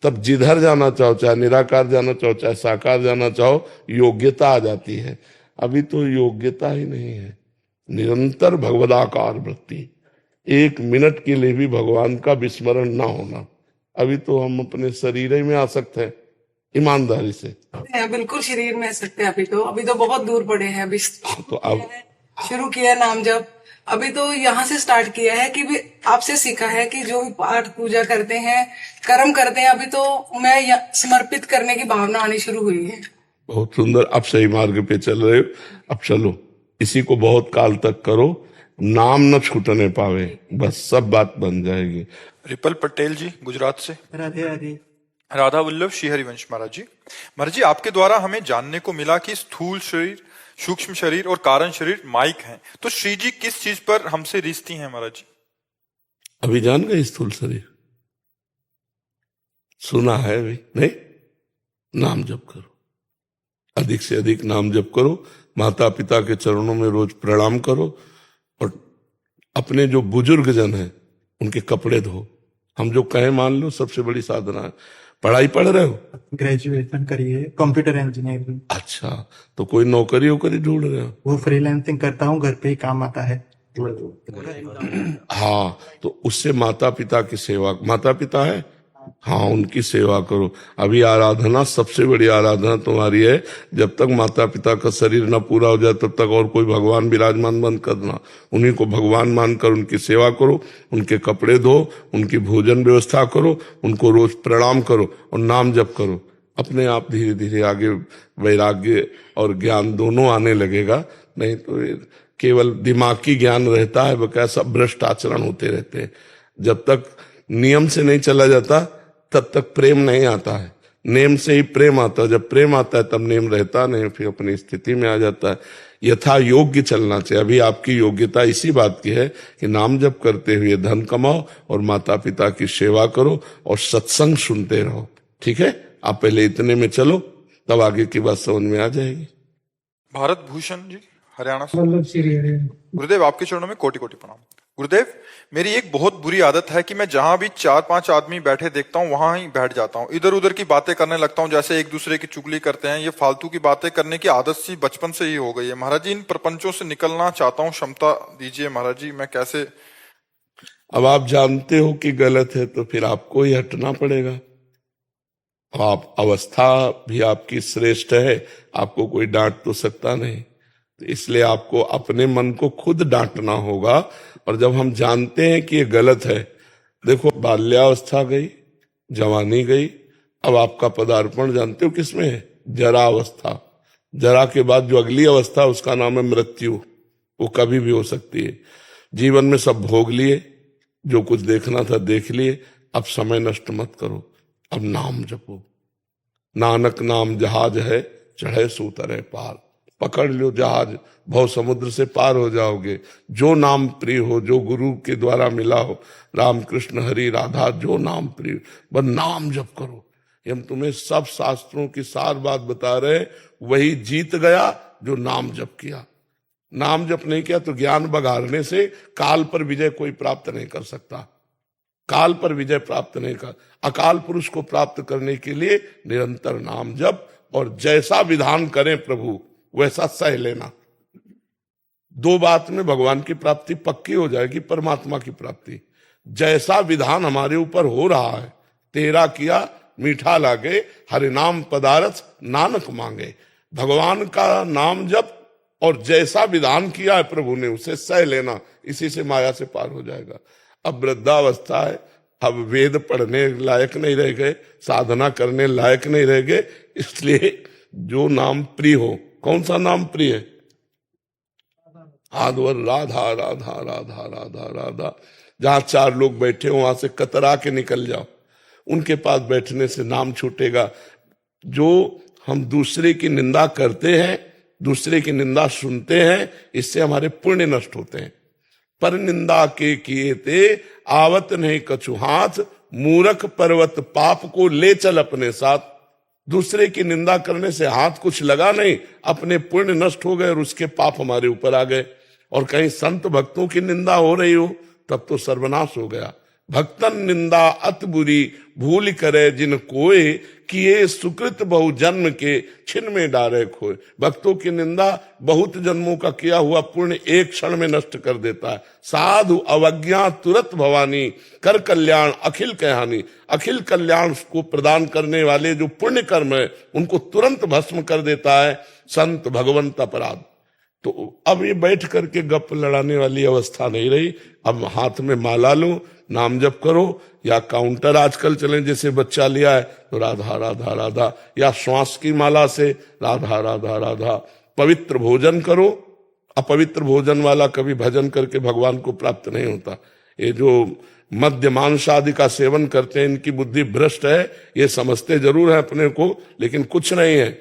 [SPEAKER 1] तब जिधर जाना चाहो, चाहे निराकार जाना चाहो चाहे साकार जाना चाहो, योग्यता आ जाती है। अभी तो योग्यता ही नहीं है। निरंतर भगवदाकार वृत्ति, 1 मिनट के लिए भी भगवान का विस्मरण ना होना। अभी तो हम अपने शरीर ही में आसक्त हैं, ईमानदारी से।
[SPEAKER 4] बिल्कुल शरीर में सकते हैं। अभी तो बहुत दूर पड़े हैं। अभी
[SPEAKER 1] तो अब
[SPEAKER 4] शुरू किया नाम जप, अभी तो यहाँ से स्टार्ट किया है कि भी आपसे सीखा है कि जो भी पाठ पूजा करते हैं, कर्म करते हैं, अभी तो मैं समर्पित करने की भावना आनी शुरू हुई है।
[SPEAKER 1] बहुत सुंदर, अब सही मार्ग पे चल रहे हो। अब चलो, इसी को बहुत काल तक करो, नाम न छूटने पावे, बस सब बात बन जाएगी।
[SPEAKER 2] रिपल पटेल जी गुजरात से।
[SPEAKER 5] राधे राधे।
[SPEAKER 2] राधा वल्लभ श्री हरिवंश महाराज जी। महाराज जी, आपके द्वारा हमें जानने को मिला कि स्थूल शरीर, सूक्ष्म शरीर और कारण शरीर माइक हैं। तो श्री जी किस चीज पर हमसे रिश्ती हैं महाराज जी?
[SPEAKER 1] अभी जान गए स्थूल शरीर? सुना है अभी नहीं? नाम जप करो, अधिक से अधिक नाम जप करो। माता पिता के चरणों में रोज प्रणाम करो और अपने जो बुजुर्ग जन हैं उनके कपड़े धो। हम जो कहें मान लो, सबसे बड़ी साधना है। पढ़ाई पढ़ रहे हो?
[SPEAKER 5] ग्रेजुएशन करिए, कंप्यूटर इंजीनियरिंग।
[SPEAKER 1] अच्छा, तो कोई नौकरी वोकरी ढूंढ रहे हो?
[SPEAKER 5] वो फ्रीलांसिंग करता हूँ, घर पे ही काम आता है।
[SPEAKER 1] हाँ, तो उससे माता पिता की सेवा, माता पिता है हाँ, उनकी सेवा करो। अभी आराधना, सबसे बड़ी आराधना तुम्हारी है। जब तक माता पिता का शरीर न पूरा हो जाए तब तक और कोई भगवान विराजमान बंद करना। उन्हीं को भगवान मानकर उनकी सेवा करो, उनके कपड़े धो, उनकी भोजन व्यवस्था करो, उनको रोज प्रणाम करो और नाम जप करो। अपने आप धीरे धीरे आगे वैराग्य और ज्ञान दोनों आने लगेगा। नहीं तो केवल दिमागी ज्ञान रहता है, वह सब भ्रष्ट आचरण होते रहते हैं। जब तक नियम से नहीं चला जाता तब तक प्रेम नहीं आता है। नेम से ही प्रेम आता है, जब प्रेम आता है तब नेम रहता नहीं, फिर अपनी स्थिति में आ जाता है। यथा योग्य चलना चाहिए। अभी आपकी योग्यता इसी बात की है कि नाम जप करते हुए धन कमाओ और माता पिता की सेवा करो और सत्संग सुनते रहो। ठीक है, आप पहले इतने में चलो, तब आगे की बात समझ में आ जाएगी।
[SPEAKER 2] भारत भूषण जी, हरियाणा से।
[SPEAKER 5] वल्लभ श्री हरे।
[SPEAKER 2] गुरुदेव, आपके चरणों में कोटि कोटि प्रणाम। गुरुदेव, मेरी एक बहुत बुरी आदत है कि मैं जहां भी 4-5 आदमी बैठे देखता हूं वहां ही बैठ जाता हूं, इधर उधर की बातें करने लगता हूं, जैसे एक दूसरे की चुगली करते हैं। ये फालतू की बातें करने की आदत सी बचपन से ही हो गई है। महाराज जी, इन प्रपंचों से निकलना चाहता हूं, क्षमता दीजिए महाराज जी, मैं कैसे।
[SPEAKER 1] अब आप जानते हो कि गलत है तो फिर आपको ही हटना पड़ेगा। आप अवस्था भी आपकी श्रेष्ठ है, आपको कोई डांट तो सकता नहीं, तो इसलिए आपको अपने मन को खुद डांटना होगा। और जब हम जानते हैं कि ये गलत है, देखो बाल्यावस्था गई, जवानी गई, अब आपका पदार्पण जानते हो किसमें है? जरा अवस्था। जरा के बाद जो अगली अवस्था उसका नाम है मृत्यु, वो कभी भी हो सकती है। जीवन में सब भोग लिए, जो कुछ देखना था देख लिए, अब समय नष्ट मत करो, अब नाम जपो। नानक नाम जहाज है, चढ़े सो तरे पार। पकड़ लो जहाज, भव समुद्र से पार हो जाओगे। जो नाम प्रिय हो, जो गुरु के द्वारा मिला हो, राम कृष्ण हरि राधा, जो नाम प्रिय, बस नाम जप करो। ये हम तुम्हें सब शास्त्रों की सार बात बता रहे, वही जीत गया जो नाम जप किया। नाम जप नहीं किया तो ज्ञान बघारने से काल पर विजय कोई प्राप्त नहीं कर सकता। काल पर विजय प्राप्त नहीं कर, अकाल पुरुष को प्राप्त करने के लिए निरंतर नाम जप, और जैसा विधान करें प्रभु वैसा सह लेना। 2 बात में भगवान की प्राप्ति पक्की हो जाएगी, परमात्मा की प्राप्ति। जैसा विधान हमारे ऊपर हो रहा है, तेरा किया मीठा लागे, हरि नाम पदारथ नानक मांगे। भगवान का नाम जप और जैसा विधान किया है प्रभु ने उसे सह लेना, इसी से माया से पार हो जाएगा। अब वृद्धावस्था है, अब वेद पढ़ने लायक नहीं रह गए, साधना करने लायक नहीं रह गए, इसलिए जो नाम प्रिय हो। कौन सा नाम प्रिय है? आधवर राधा राधा राधा राधा राधा। जहां 4 लोग बैठे हो वहां से कतरा के निकल जाओ, उनके पास बैठने से नाम छूटेगा। जो हम दूसरे की निंदा करते हैं, दूसरे की निंदा सुनते हैं, इससे हमारे पुण्य नष्ट होते हैं। पर निंदा के किए ते आवत नहीं कछु हाथ, मूर्ख पर्वत पाप को ले चल अपने साथ। दूसरे की निंदा करने से हाथ कुछ लगा नहीं, अपने पुण्य नष्ट हो गए और उसके पाप हमारे ऊपर आ गए। और कहीं संत भक्तों की निंदा हो रही हो तब तो सर्वनाश हो गया। भक्तन निंदा अत बुरी, भूल करे जिन कोय, किए सुकृत बहु जन्म के, छिन में डारे खोए। भक्तों की निंदा बहुत जन्मों का किया हुआ पुण्य एक क्षण में नष्ट कर देता है। साधु अवज्ञा तुरत भवानी, कर कल्याण अखिल कहानी। अखिल कल्याण को प्रदान करने वाले जो पुण्य कर्म है उनको तुरंत भस्म कर देता है संत भगवंत अपराध। तो अब ये बैठ करके गप लड़ाने वाली अवस्था नहीं रही। अब हाथ में माला लो, नाम जप करो, या काउंटर आजकल चले जैसे बच्चा लिया है तो राधा राधा राधा, या श्वास की माला से राधा राधा राधा। पवित्र भोजन करो, अपवित्र भोजन वाला कभी भजन करके भगवान को प्राप्त नहीं होता। ये जो मद्य मांस आदि का सेवन करते हैं, इनकी बुद्धि भ्रष्ट है। ये समझते जरूर है अपने को, लेकिन कुछ नहीं है।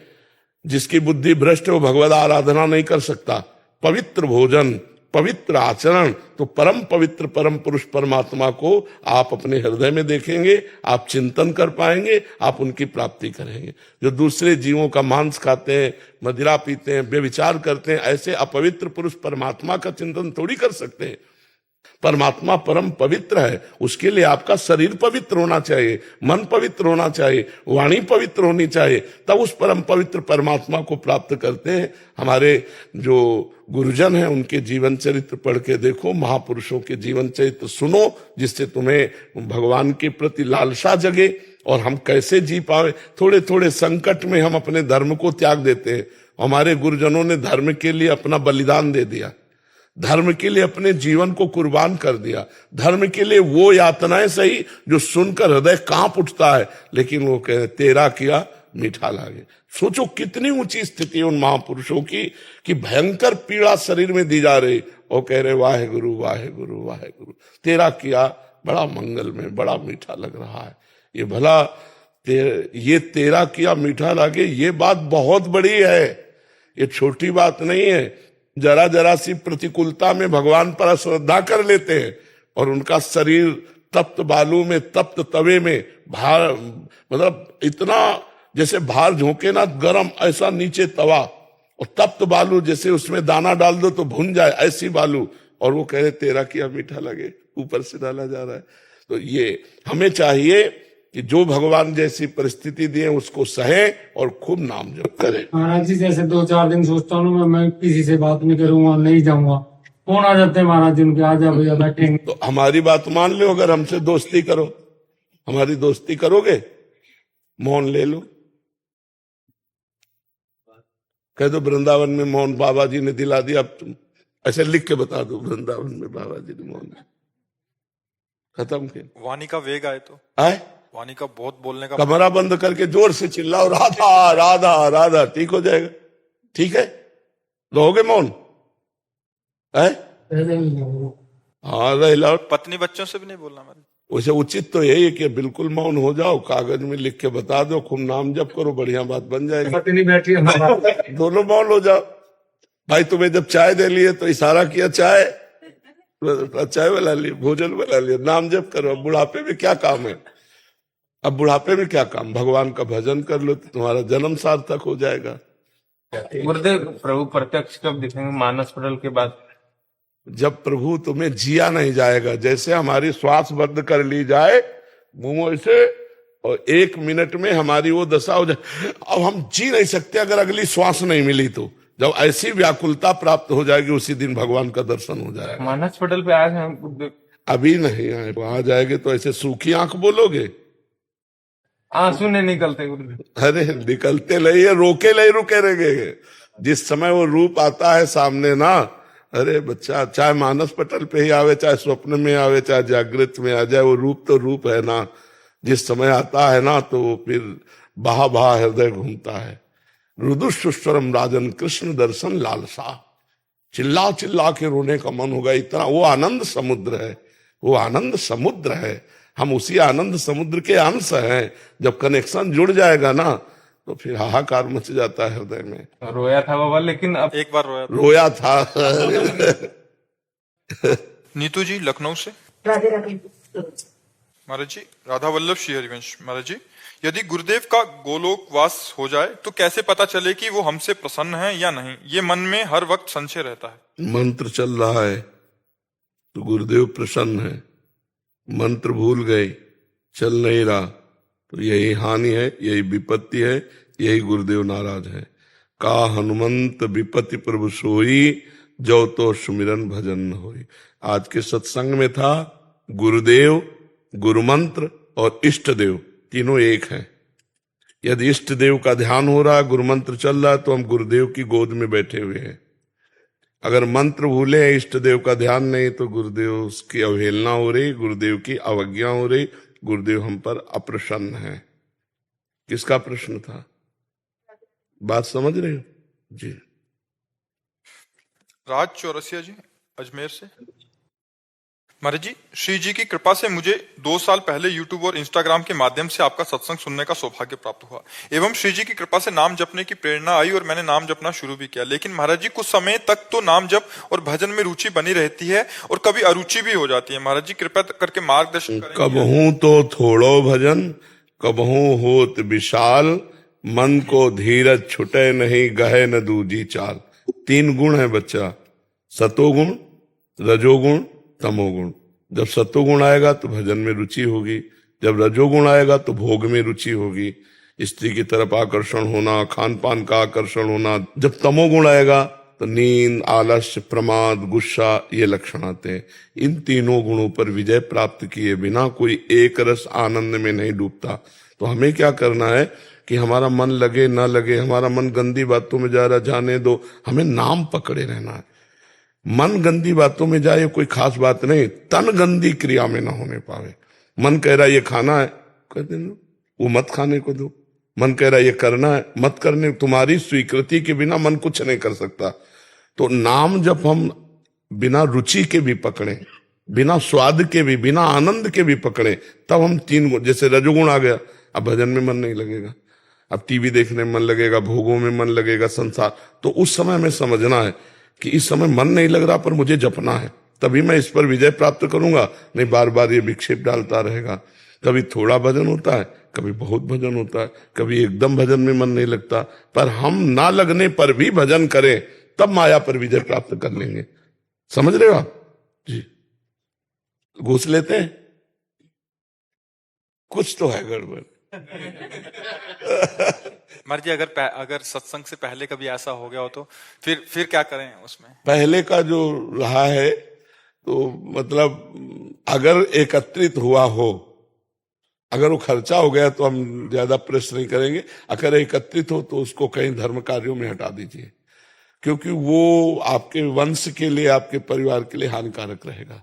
[SPEAKER 1] जिसकी बुद्धि भ्रष्ट है वो भगवद आराधना नहीं कर सकता। पवित्र भोजन, पवित्र आचरण, तो परम पवित्र परम पुरुष परमात्मा को आप अपने हृदय में देखेंगे, आप चिंतन कर पाएंगे, आप उनकी प्राप्ति करेंगे। जो दूसरे जीवों का मांस खाते हैं, मदिरा पीते हैं, व्यभिचार करते हैं, ऐसे अपवित्र पुरुष परमात्मा का चिंतन थोड़ी कर सकते हैं। परमात्मा परम पवित्र है, उसके लिए आपका शरीर पवित्र होना चाहिए, मन पवित्र होना चाहिए, वाणी पवित्र होनी चाहिए, तब उस परम पवित्र परमात्मा को प्राप्त करते हैं। हमारे जो गुरुजन हैं उनके जीवन चरित्र पढ़ के देखो, महापुरुषों के जीवन चरित्र सुनो, जिससे तुम्हें भगवान के प्रति लालसा जगे और हम कैसे जी पाए। थोड़े थोड़े संकट में हम अपने धर्म को त्याग देते हैं। हमारे गुरुजनों ने धर्म के लिए अपना बलिदान दे दिया, धर्म के लिए अपने जीवन को कुर्बान कर दिया। धर्म के लिए वो यातनाएं सही जो सुनकर हृदय कांप उठता है, लेकिन वो कहे तेरा किया मीठा लागे। सोचो कितनी ऊंची स्थिति उन महापुरुषों की कि भयंकर पीड़ा शरीर में दी जा रही, और कह रहे वाहे गुरु वाहे गुरु वाहे गुरु, तेरा किया बड़ा मंगल में, बड़ा मीठा लग रहा है। ये भला ये तेरा किया मीठा लागे, ये बात बहुत बड़ी है, ये छोटी बात नहीं है। जरा जरा सी प्रतिकूलता में भगवान पर अश्रद्धा कर लेते हैं और उनका शरीर तप्त बालू में, तप्त तवे में, मतलब इतना जैसे बाहर झोंके ना गरम, ऐसा नीचे तवा, और तप्त बालू जैसे उसमें दाना डाल दो तो भुन जाए, ऐसी बालू। और वो कह रहे तेरा किया मीठा लगे, ऊपर से डाला जा रहा है। तो ये हमें चाहिए कि जो भगवान जैसी परिस्थिति दिए उसको सहे और खूब नाम जप करें।
[SPEAKER 6] महाराज जी जैसे 2-4 दिन सोचता हूँ ना, मैं किसी से बात नहीं करूंगा, नहीं जाऊंगा, फोन आ जाते हैं महाराज जी उनके, आ जा भैया बैठेंगे।
[SPEAKER 1] तो हमारी बात मान लो, अगर हमसे दोस्ती करो, हमारी दोस्ती करोगे, मौन ले लो। कह दो वृंदावन में मौन बाबा जी ने दिला दिया, अब तुम ऐसे लिख के बता दो वृंदावन में बाबा जी ने मौन खत्म किया।
[SPEAKER 2] वाणी का वेग आए तो,
[SPEAKER 1] आए
[SPEAKER 2] वाणी का बहुत बोलने का,
[SPEAKER 1] कमरा बंद करके जोर से चिल्लाओ राधा राधा राधा, ठीक हो जाएगा। ठीक है, रहोगे मौन? है हाँ, रह लो।
[SPEAKER 2] पत्नी बच्चों से भी नहीं बोलना हमारे।
[SPEAKER 1] वैसे उचित तो यही है कि बिल्कुल मौन हो जाओ, कागज में लिख के बता दो, खूब नाम जप करो, बढ़िया बात बन जाएगी।
[SPEAKER 6] पत्नी बैठी है हमारा।
[SPEAKER 1] दोनों मौन हो जाओ। भाई तुम्हें जब चाय दे लिए तो इशारा किया चाय, चाय वाला लिए, भोजन वाला लिए, नाम जप करो। अब बुढ़ापे में क्या काम है? अब बुढ़ापे में क्या काम? भगवान का भजन कर लो तो तुम्हारा जन्म सार्थक हो जाएगा।
[SPEAKER 7] गुरुदेव, प्रभु प्रत्यक्ष कब दिखेंगे मानस पटल के बाद?
[SPEAKER 1] जब प्रभु तुम्हें जिया नहीं जाएगा, जैसे हमारी श्वास बंद कर ली जाए मुंह से, और 1 मिनट में हमारी वो दशा हो जाए, अब हम जी नहीं सकते अगर अगली श्वास नहीं मिली तो। जब ऐसी व्याकुलता प्राप्त हो जाएगी उसी दिन भगवान का दर्शन हो जाएगा।
[SPEAKER 7] मानस पटल पे आए हैं हम गुरुदेव?
[SPEAKER 1] अभी नहीं आए, वहां जाएंगे तो ऐसे सूखी आंख बोलोगे?
[SPEAKER 7] आंसू नहीं निकलते गुरुदेव।
[SPEAKER 1] अरे निकलते नहीं है, रोके नहीं रुके रहेंगे। जिस समय वो रूप आता है सामने ना, अरे बच्चा, चाहे मानस पटल पे ही आवे, चाहे स्वप्न में आवे, चाहे जागृत में आ जाए, वो रूप तो रूप है ना। जिस समय आता है ना तो फिर बहा बहा हृदय घूमता है। रुदुष्वरम राजन कृष्ण दर्शन लालसा, चिल्ला चिल्ला के रोने का मन होगा, इतना वो आनंद समुद्र है, वो आनंद समुद्र है। हम उसी आनंद समुद्र के अंश हैं। जब कनेक्शन जुड़ जाएगा ना तो फिर हाहाकार मच जाता है हृदय में।
[SPEAKER 7] रोया था बाबा, लेकिन अब
[SPEAKER 2] एक बार रोया था।
[SPEAKER 1] रोया था।
[SPEAKER 2] नीतू जी लखनऊ से।
[SPEAKER 8] राधे राधे
[SPEAKER 2] महाराज जी, राधा वल्लभ श्री हरिवंश। महाराज जी, यदि गुरुदेव का गोलोकवास हो जाए तो कैसे पता चले कि वो हमसे प्रसन्न है या नहीं? ये मन में हर वक्त संशय रहता है।
[SPEAKER 1] मंत्र चल रहा है तो गुरुदेव प्रसन्न है, मंत्र भूल गए, चल नहीं रहा तो यही हानि है, यही विपत्ति है, यही गुरुदेव नाराज है। का हनुमंत विपत्ति प्रभु सोई, जो तो सुमिरन भजन न होई। आज के सत्संग में था गुरुदेव, गुरुमंत्र और इष्ट देव, तीनों एक हैं। यदि इष्ट देव का ध्यान हो रहा, गुरुमंत्र चल रहा है, तो हम गुरुदेव की गोद में बैठे हुए हैं। अगर मंत्र भूले, इष्ट देव का ध्यान नहीं, तो गुरुदेव की अवहेलना हो रही, गुरुदेव की अवज्ञा हो रही, गुरुदेव हम पर अप्रसन्न है। किसका प्रश्न था? बात समझ रहे हो जी?
[SPEAKER 2] राज चौरसिया जी अजमेर से। महाराज जी, श्री जी की कृपा से मुझे 2 साल पहले यूट्यूब और इंस्टाग्राम के माध्यम से आपका सत्संग सुनने का सौभाग्य प्राप्त हुआ एवं श्री जी की कृपा से नाम जपने की प्रेरणा आई और मैंने नाम जपना शुरू भी किया। लेकिन महाराज जी, कुछ समय तक तो नाम जप और भजन में रुचि बनी रहती है और कभी अरुचि भी हो जाती है। महाराज जी, कृपया करके मार्गदर्शन करें।
[SPEAKER 1] कबहू तो थोड़ो भजन, कबहू होत विशाल, मन को धीरज छुटे नहीं, गहे न दूजी चाल। 3 गुण है बच्चा, सतोगुण, रजोगुण, तमोगुण। जब सतोगुण आएगा तो भजन में रुचि होगी, जब रजोगुण आएगा तो भोग में रुचि होगी, स्त्री की तरफ आकर्षण होना, खान पान का आकर्षण होना। जब तमोगुण आएगा तो नींद, आलस्य, प्रमाद, गुस्सा, ये लक्षण आते हैं। इन तीनों गुणों पर विजय प्राप्त किए बिना कोई एक रस आनंद में नहीं डूबता। तो हमें क्या करना है कि हमारा मन लगे ना लगे, हमारा मन गंदी बातों में जा रहा, जाने दो, हमें नाम पकड़े रहना है। मन गंदी बातों में जाए कोई खास बात नहीं, तन गंदी क्रिया में ना होने पावे। मन कह रहा है ये खाना है, कर देना, वो मत खाने को दो। मन कह रहा है ये करना है, मत करने। तुम्हारी स्वीकृति के बिना मन कुछ नहीं कर सकता। तो नाम जब हम बिना रुचि के भी पकड़े, बिना स्वाद के भी, बिना आनंद के भी पकड़े, तब हम 3 गुण, जैसे रजोगुण आ गया, अब भजन में मन नहीं लगेगा, अब टीवी देखने में मन लगेगा, भोगों में मन लगेगा, संसार। तो उस समय हमें समझना है कि इस समय मन नहीं लग रहा पर मुझे जपना है, तभी मैं इस पर विजय प्राप्त करूंगा, नहीं बार बार ये विक्षेप डालता रहेगा। कभी थोड़ा भजन होता है, कभी बहुत भजन होता है, कभी एकदम भजन में मन नहीं लगता। पर हम ना लगने पर भी भजन करें, तब माया पर विजय प्राप्त कर लेंगे। समझ रहे हो आप जी? घूस लेते हैं, कुछ तो है गड़बड़।
[SPEAKER 2] महाराज जी अगर सत्संग से पहले कभी ऐसा हो गया हो तो फिर क्या करें उसमें?
[SPEAKER 1] पहले का जो रहा है तो मतलब अगर एकत्रित हुआ हो, अगर वो खर्चा हो गया तो हम ज्यादा प्रश्न नहीं करेंगे। अगर एकत्रित हो तो उसको कहीं धर्म कार्यों में हटा दीजिए, क्योंकि वो आपके वंश के लिए, आपके परिवार के लिए हानिकारक रहेगा।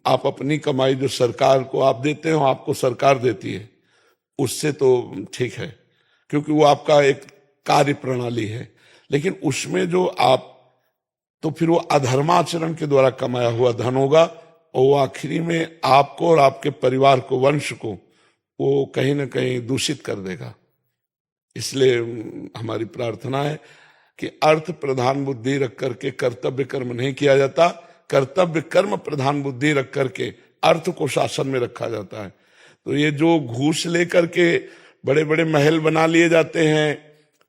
[SPEAKER 1] आप अपनी कमाई जो सरकार को आप देते हो, आपको सरकार देती है, उससे तो ठीक है, क्योंकि वो आपका एक कार्य प्रणाली है। लेकिन उसमें जो आप, तो फिर वो अधर्माचरण के द्वारा कमाया हुआ धन होगा, और वो आखिरी में आपको और आपके परिवार को, वंश को, वो कहीं ना कहीं दूषित कर देगा। इसलिए हमारी प्रार्थना है कि अर्थ प्रधान बुद्धि रख करके कर्तव्य कर्म नहीं किया जाता, कर्तव्य कर्म प्रधान बुद्धि रख करके अर्थ को शासन में रखा जाता है। तो ये जो घूस लेकर के बड़े बड़े महल बना लिए जाते हैं,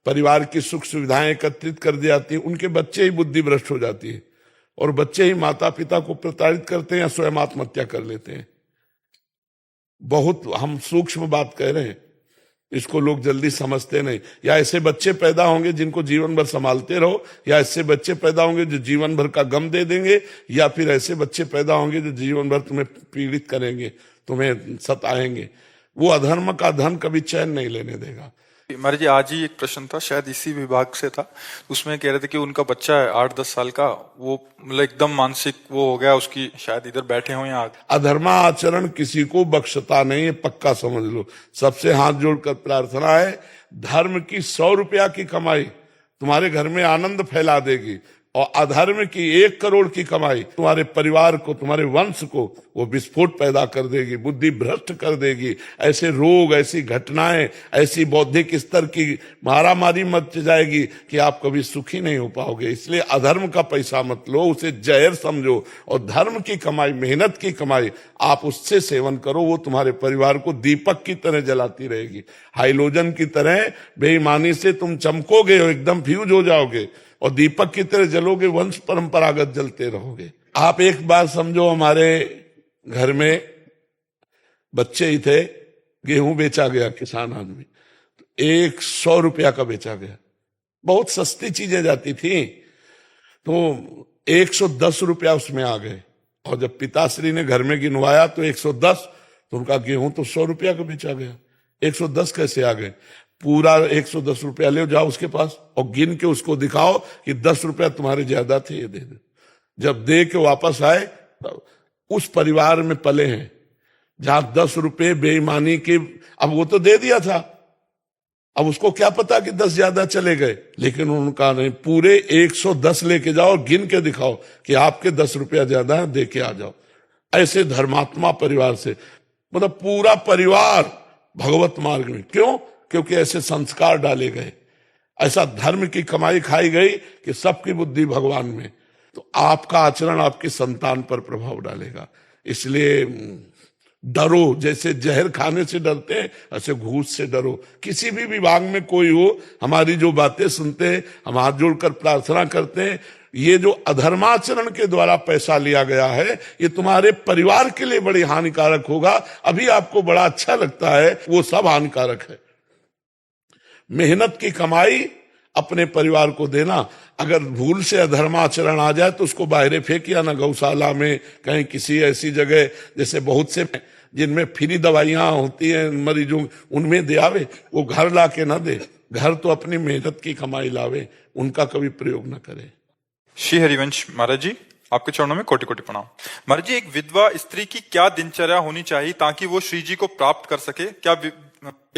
[SPEAKER 1] परिवार की सुख सुविधाएं एकत्रित कर दी जाती है, उनके बच्चे ही बुद्धि भ्रष्ट हो जाती है, और बच्चे ही माता पिता को प्रताड़ित करते हैं या स्वयं आत्महत्या कर लेते हैं। बहुत हम सूक्ष्म बात कह रहे हैं, इसको लोग जल्दी समझते नहीं। या ऐसे बच्चे पैदा होंगे जिनको जीवन भर संभालते रहो, या ऐसे बच्चे पैदा होंगे जो जीवन भर का गम दे देंगे, या फिर ऐसे बच्चे पैदा होंगे जो जीवन भर तुम्हें पीड़ित करेंगे, तुम्हें सताएंगे। वो अधर्म का धन कभी चैन नहीं लेने देगा।
[SPEAKER 2] महाराज जी आज ही एक प्रश्न था, शायद इसी विभाग से था, उसमें कह रहे थे कि उनका बच्चा है 8-10 साल का, वो मतलब एकदम मानसिक वो हो गया उसकी, शायद इधर बैठे हो यहाँ।
[SPEAKER 1] अधर्मा आचरण किसी को बख्शता नहीं है, पक्का समझ लो। सबसे हाथ जोड़कर प्रार्थना है, धर्म की 100 रुपया की कमाई तुम्हारे घर में आनंद फैला देगी, और अधर्म की 1 करोड़ की कमाई तुम्हारे परिवार को, तुम्हारे वंश को वो विस्फोट पैदा कर देगी, बुद्धि भ्रष्ट कर देगी। ऐसे रोग, ऐसी घटनाएं, ऐसी बौद्धिक स्तर की मारामारी मच जाएगी कि आप कभी सुखी नहीं हो पाओगे। इसलिए अधर्म का पैसा मत लो, उसे जहर समझो, और धर्म की कमाई, मेहनत की कमाई आप उससे सेवन करो। वो तुम्हारे परिवार को दीपक की तरह जलाती रहेगी, हाइलोजन की तरह। बेईमानी से तुम चमकोगे, एकदम फ्यूज हो जाओगे, और दीपक की तरह जलोगे, वंश परंपरागत जलते रहोगे। आप एक बात समझो, हमारे घर में बच्चे ही थे, गेहूं बेचा गया, किसान आदमी, तो 100 रुपया का बेचा गया। बहुत सस्ती चीजें जाती थी, तो 110 रुपया उसमें आ गए। और जब पिताश्री ने घर में गिनवाया तो 110, तो उनका गेहूं तो 100 रुपया का बेचा गया। 110 कैसे आ गए? पूरा 110 रुपया ले जाओ उसके पास और गिन के उसको दिखाओ कि 10 रुपया तुम्हारे ज्यादा थे, ये दे दो। जब दे के वापस आए, उस परिवार में पले हैं जहां 10 रुपये बेईमानी के, अब वो तो दे दिया था, अब उसको क्या पता कि 10 ज्यादा चले गए, लेकिन उनका नहीं, पूरे 110 लेके जाओ, गिन के दिखाओ कि आपके 10 रुपया ज्यादा है, दे के आ जाओ। ऐसे धर्मात्मा परिवार से, मतलब पूरा परिवार भगवत मार्ग में। क्यों? क्योंकि ऐसे संस्कार डाले गए, ऐसा धर्म की कमाई खाई गई कि सबकी बुद्धि भगवान में। तो आपका आचरण आपकी संतान पर प्रभाव डालेगा। इसलिए डरो, जैसे जहर खाने से डरते हैं, ऐसे घूस से डरो। किसी भी विभाग में कोई हो, हमारी जो बातें सुनते हैं, हम हाथ जोड़कर प्रार्थना करते हैं, ये जो अधर्माचरण के द्वारा पैसा लिया गया है, ये तुम्हारे परिवार के लिए बड़ी हानिकारक होगा। अभी आपको बड़ा अच्छा लगता है, वो सब हानिकारक है। मेहनत की कमाई अपने परिवार को देना। अगर भूल से अधर्माचरण आ जाए तो उसको बाहर फेंकिया ना, गौशाला में, कहीं किसी ऐसी जगह, जैसे बहुत से जिनमें फ्री दवाइयां होती हैं मरीजों, उनमें दे आवे, वो घर ला के ना दे। घर तो अपनी मेहनत की कमाई लावे, उनका कभी प्रयोग ना करे।
[SPEAKER 2] श्री हरिवंश महाराज जी, आपके चरणों में कोटि कोटि प्रणाम। महाराज जी, एक विधवा स्त्री की क्या दिनचर्या होनी चाहिए ताकि वो श्री जी को प्राप्त कर सके? क्या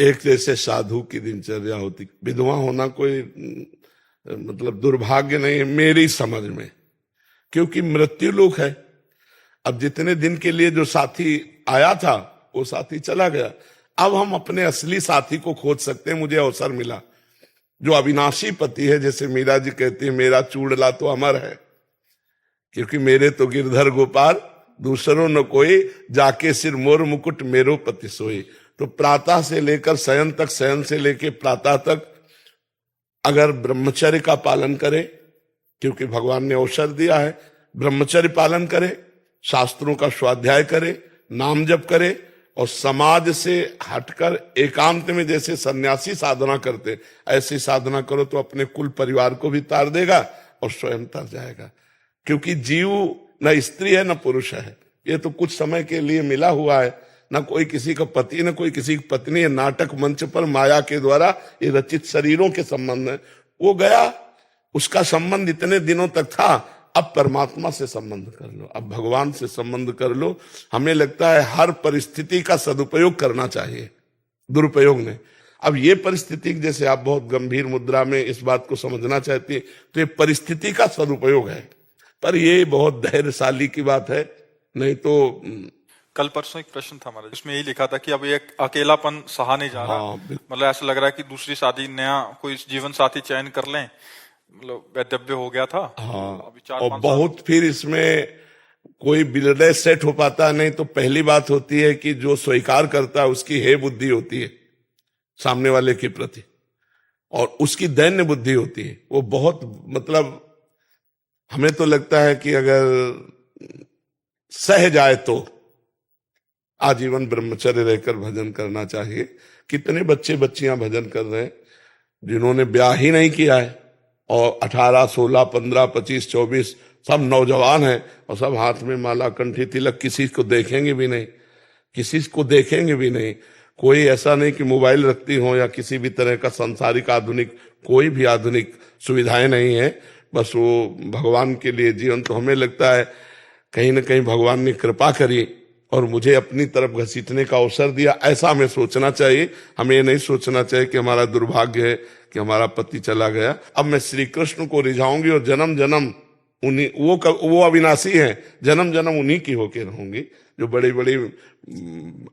[SPEAKER 1] एक जैसे साधु की दिनचर्या होती, विधवा होना कोई मतलब दुर्भाग्य नहीं है मेरी समझ में, क्योंकि मृत्यु लोक है। अब जितने दिन के लिए जो साथी आया था वो साथी चला गया, अब हम अपने असली साथी को खोज सकते हैं। मुझे अवसर मिला, जो अविनाशी पति है, जैसे मीरा जी कहती है, मेरा चूड़ला तो अमर है, क्योंकि मेरे तो गिरधर गोपाल दूसरों न कोई, जाके सिर मोर मुकुट मेरो पति सोई। तो प्रातः से लेकर शयन तक, शयन से लेकर प्रातः तक अगर ब्रह्मचर्य का पालन करे, क्योंकि भगवान ने अवसर दिया है, ब्रह्मचर्य पालन करे, शास्त्रों का स्वाध्याय करे, नाम जप करे और समाज से हटकर एकांत में जैसे सन्यासी साधना करते ऐसी साधना करो तो अपने कुल परिवार को भी तार देगा और स्वयं तर जाएगा। क्योंकि जीव न स्त्री है न पुरुष है, ये तो कुछ समय के लिए मिला हुआ है, न कोई किसी का पति न कोई किसी की पत्नी है। नाटक मंच पर माया के द्वारा ये रचित शरीरों के संबंध है, वो गया, उसका संबंध इतने दिनों तक था, अब परमात्मा से संबंध कर लो, अब भगवान से संबंध कर लो। हमें लगता है हर परिस्थिति का सदुपयोग करना चाहिए, दुरुपयोग नहीं। अब ये परिस्थिति, जैसे आप बहुत गंभीर मुद्रा में इस बात को समझना चाहती है, तो ये परिस्थिति का सदुपयोग है, पर ये बहुत धैर्यशाली की बात है। नहीं तो
[SPEAKER 2] कल परसों एक प्रश्न था हमारा, जिसमें यही लिखा था कि अब ये अकेलापन सहा नहीं जा रहा, मतलब ऐसा लग रहा है कि दूसरी शादी, नया कोई जीवन साथी चयन कर लें, मतलब वैधव्य हो गया था।
[SPEAKER 1] हाँ,
[SPEAKER 2] अभी
[SPEAKER 1] और बहुत फिर इसमें कोई विलय सेट हो पाता नहीं। तो पहली बात होती है कि जो स्वीकार करता है उसकी हे बुद्धि होती है सामने वाले के प्रति, और उसकी दैन्य बुद्धि होती है। वो बहुत, मतलब हमें तो लगता है कि अगर सह जाए तो आजीवन ब्रह्मचर्य रहकर भजन करना चाहिए। कितने बच्चे बच्चियां भजन कर रहे हैं जिन्होंने ब्याह ही नहीं किया है, और 18, 16, 15, 25, 24 सब नौजवान हैं और सब हाथ में माला, कंठी, तिलक, किसी को देखेंगे भी नहीं, किसी को देखेंगे भी नहीं। कोई ऐसा नहीं कि मोबाइल रखती हो या किसी भी तरह का सांसारिक आधुनिक, कोई भी आधुनिक सुविधाएं नहीं है, बस वो भगवान के लिए जीवन। तो हमें लगता है कहीं ना कहीं भगवान ने कृपा करी और मुझे अपनी तरफ घसीटने का अवसर दिया, ऐसा हमें सोचना चाहिए। हमें ये नहीं सोचना चाहिए कि हमारा दुर्भाग्य है कि हमारा पति चला गया, अब मैं श्री कृष्ण को रिझाऊंगी और जन्म जन्म उन्हीं, वो अविनाशी हैं, जन्म जन्म उन्हीं की होके रहूंगी। जो बड़ी बड़ी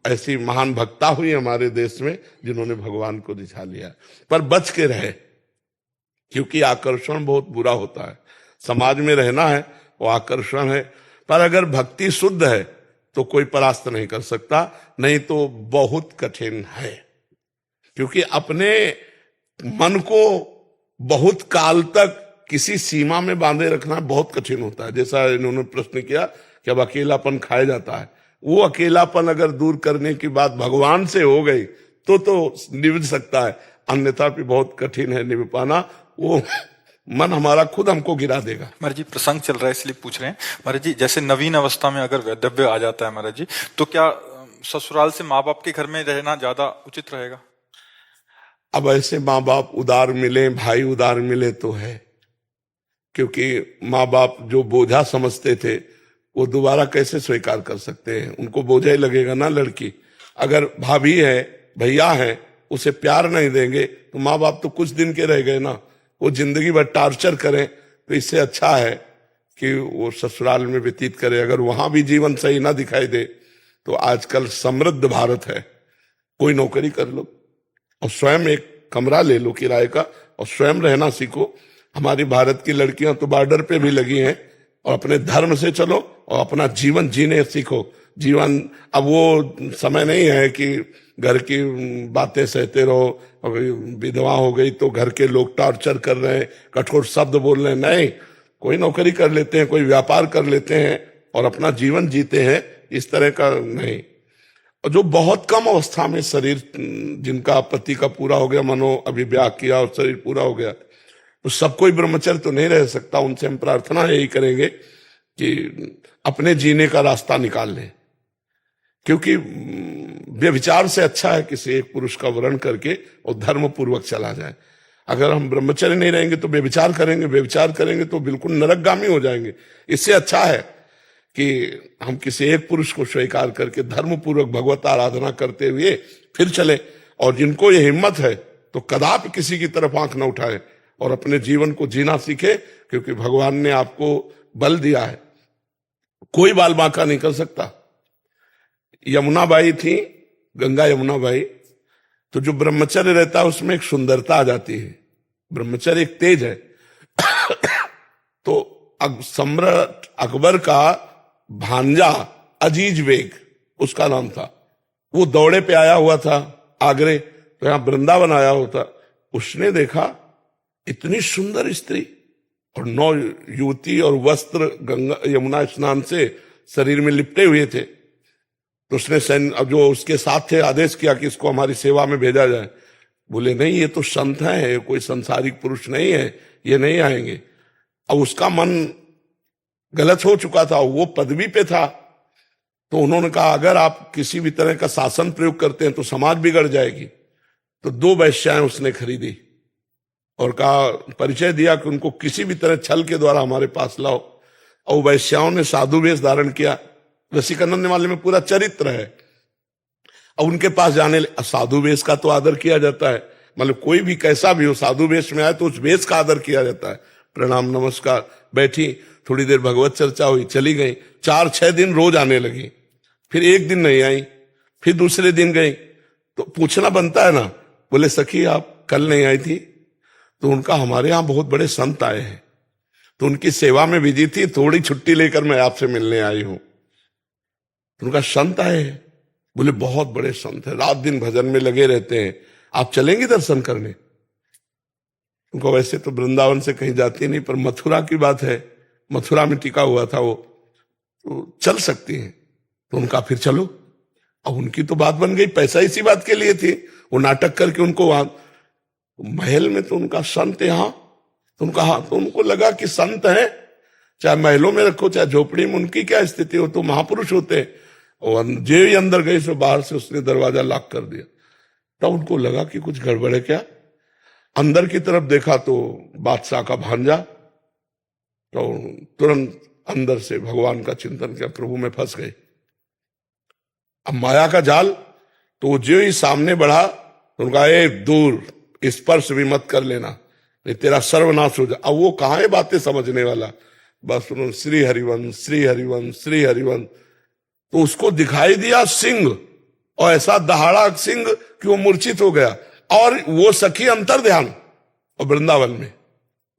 [SPEAKER 1] ऐसी महान भक्ता हुई हमारे देश में जिन्होंने भगवान को रिझा लिया, पर बच के रहे, क्योंकि आकर्षण बहुत बुरा होता है। समाज में रहना है, वो आकर्षण है, पर अगर भक्ति शुद्ध है तो कोई परास्त नहीं कर सकता, नहीं तो बहुत कठिन है। क्योंकि अपने मन को बहुत काल तक किसी सीमा में बांधे रखना बहुत कठिन होता है। जैसा इन्होंने प्रश्न किया कि अब अकेलापन खाया जाता है, वो अकेलापन अगर दूर करने की बात भगवान से हो गई तो निभ सकता है, अन्यथा भी बहुत कठिन है निभ पाना। वो मन हमारा खुद हमको गिरा देगा।
[SPEAKER 2] महाराज जी प्रसंग चल रहा है इसलिए पूछ रहे हैं। महाराज जी जैसे नवीन अवस्था में अगर वैधव्य आ जाता है महाराज जी, तो क्या ससुराल से माँ बाप के घर में रहना ज्यादा उचित रहेगा?
[SPEAKER 1] अब ऐसे माँ बाप उदार मिले, भाई उदार मिले तो है, क्योंकि माँ बाप जो बोझा समझते थे वो दोबारा कैसे स्वीकार कर सकते हैं? उनको बोझा ही लगेगा ना। लड़की अगर भाभी है, भैया है, उसे प्यार नहीं देंगे तो माँ बाप तो कुछ दिन के रह गए ना, वो जिंदगी भर टार्चर करें। तो इससे अच्छा है कि वो ससुराल में व्यतीत करे। अगर वहां भी जीवन सही ना दिखाई दे तो आजकल समृद्ध भारत है, कोई नौकरी कर लो और स्वयं एक कमरा ले लो किराए का और स्वयं रहना सीखो। हमारी भारत की लड़कियां तो बॉर्डर पे भी लगी हैं, और अपने धर्म से चलो और अपना जीवन जीने सीखो। जीवन, अब वो समय नहीं है कि घर की बातें सहते रहो, विधवा हो गई तो घर के लोग टॉर्चर कर रहे हैं, कठोर शब्द बोल रहे हैं। नहीं, कोई नौकरी कर लेते हैं, कोई व्यापार कर लेते हैं और अपना जीवन जीते हैं, इस तरह का नहीं। और जो बहुत कम अवस्था में शरीर, जिनका पति का पूरा हो गया, मनो अभिव्याह किया और शरीर पूरा हो गया, तो सब कोई ब्रह्मचर्य तो नहीं रह सकता। उनसे हम प्रार्थना यही करेंगे कि अपने जीने का रास्ता निकाल लें, क्योंकि व्यभिचार से अच्छा है किसी एक पुरुष का वर्ण करके और धर्म पूर्वक चला जाए। अगर हम ब्रह्मचर्य नहीं रहेंगे तो व्यभिचार करेंगे, व्यभिचार करेंगे तो बिल्कुल नरकगामी हो जाएंगे। इससे अच्छा है कि हम किसी एक पुरुष को स्वीकार करके धर्म पूर्वक भगवत आराधना करते हुए फिर चले। और जिनको ये हिम्मत है तो कदापि किसी की तरफ आंख न उठाए और अपने जीवन को जीना सीखे, क्योंकि भगवान ने आपको बल दिया है, कोई बाल बांका नहीं कर सकता। यमुना बाई थी, गंगा यमुना बाई, तो जो ब्रह्मचर्य रहता है उसमें एक सुंदरता आ जाती है। ब्रह्मचर्य एक तेज है। तो सम्राट अकबर का भांजा अजीज बेग उसका नाम था, वो दौड़े पे आया हुआ था आगरे, तो यहां वृंदावन आया होता, उसने देखा इतनी सुंदर स्त्री और 9 युवती और वस्त्र गंगा यमुना स्नान से शरीर में लिपटे हुए थे। तो उसने अब जो उसके साथ थे आदेश किया कि इसको हमारी सेवा में भेजा जाए। बोले नहीं, ये तो संत है, कोई संसारिक पुरुष नहीं है, ये नहीं आएंगे। अब उसका मन गलत हो चुका था, वो पदवी पे था, तो उन्होंने कहा अगर आप किसी भी तरह का शासन प्रयोग करते हैं तो समाज बिगड़ जाएगी। तो 2 वैश्याएं उसने खरीदी और कहा, परिचय दिया कि उनको किसी भी तरह छल के द्वारा हमारे पास लाओ। और वैश्याओं ने साधु वेश धारण किया, रसिकानंद वाले में पूरा चरित्र है। अब उनके पास जाने, साधु वेश का तो आदर किया जाता है, मतलब कोई भी कैसा भी हो साधु वेश में आए तो उस वेश का आदर किया जाता है। प्रणाम नमस्कार, बैठी, थोड़ी देर भगवत चर्चा हुई, चली गई। 4-6 दिन रोज आने लगी, फिर एक दिन नहीं आई, फिर दूसरे दिन गई, तो पूछना बनता है ना। बोले सखी आप कल नहीं आई थी? तो उनका हमारे यहाँ बहुत बड़े संत आए हैं, तो उनकी सेवा में बिजी थी, थोड़ी छुट्टी लेकर मैं आपसे मिलने आई हूं। तो उनका संत आए हैं? बोले बहुत बड़े संत है, रात दिन भजन में लगे रहते हैं, आप चलेंगे दर्शन करने? उनको वैसे तो वृंदावन से कहीं जाती नहीं, पर मथुरा की बात है, मथुरा में टिका हुआ था वो, तो चल सकती हैं। तो उनका फिर चलो। अब उनकी तो बात बन गई, पैसा इसी बात के लिए थी, वो नाटक करके उनको वहां महल में, तो उनका संत यहां, तो उनका हाँ, तो उनको लगा कि संत है, चाहे महलों में रखो चाहे झोपड़ी में, उनकी क्या स्थिति हो, तो महापुरुष होते हैं। और जे ही अंदर गए सो बाहर से उसने दरवाजा लॉक कर दिया। तब उनको लगा कि कुछ गड़बड़ है क्या। अंदर की तरफ देखा तो बादशाह का भांजा, तो तुरंत अंदर से भगवान का चिंतन किया, प्रभु में फंस गए। अब माया का जाल, तो जो ही सामने बढ़ा तो उनका एक दूर स्पर्श भी मत कर लेना, नहीं तेरा सर्वनाश हो जाए। अब वो कहाँ है बातें समझने वाला, बस उन्होंने श्री हरिवंश श्री हरिवंश श्री हरिवंश, तो उसको दिखाई दिया सिंह, और ऐसा दहाड़ा सिंह कि वो मूर्छित हो गया। और वो सखी अंतर ध्यान, और वृंदावन में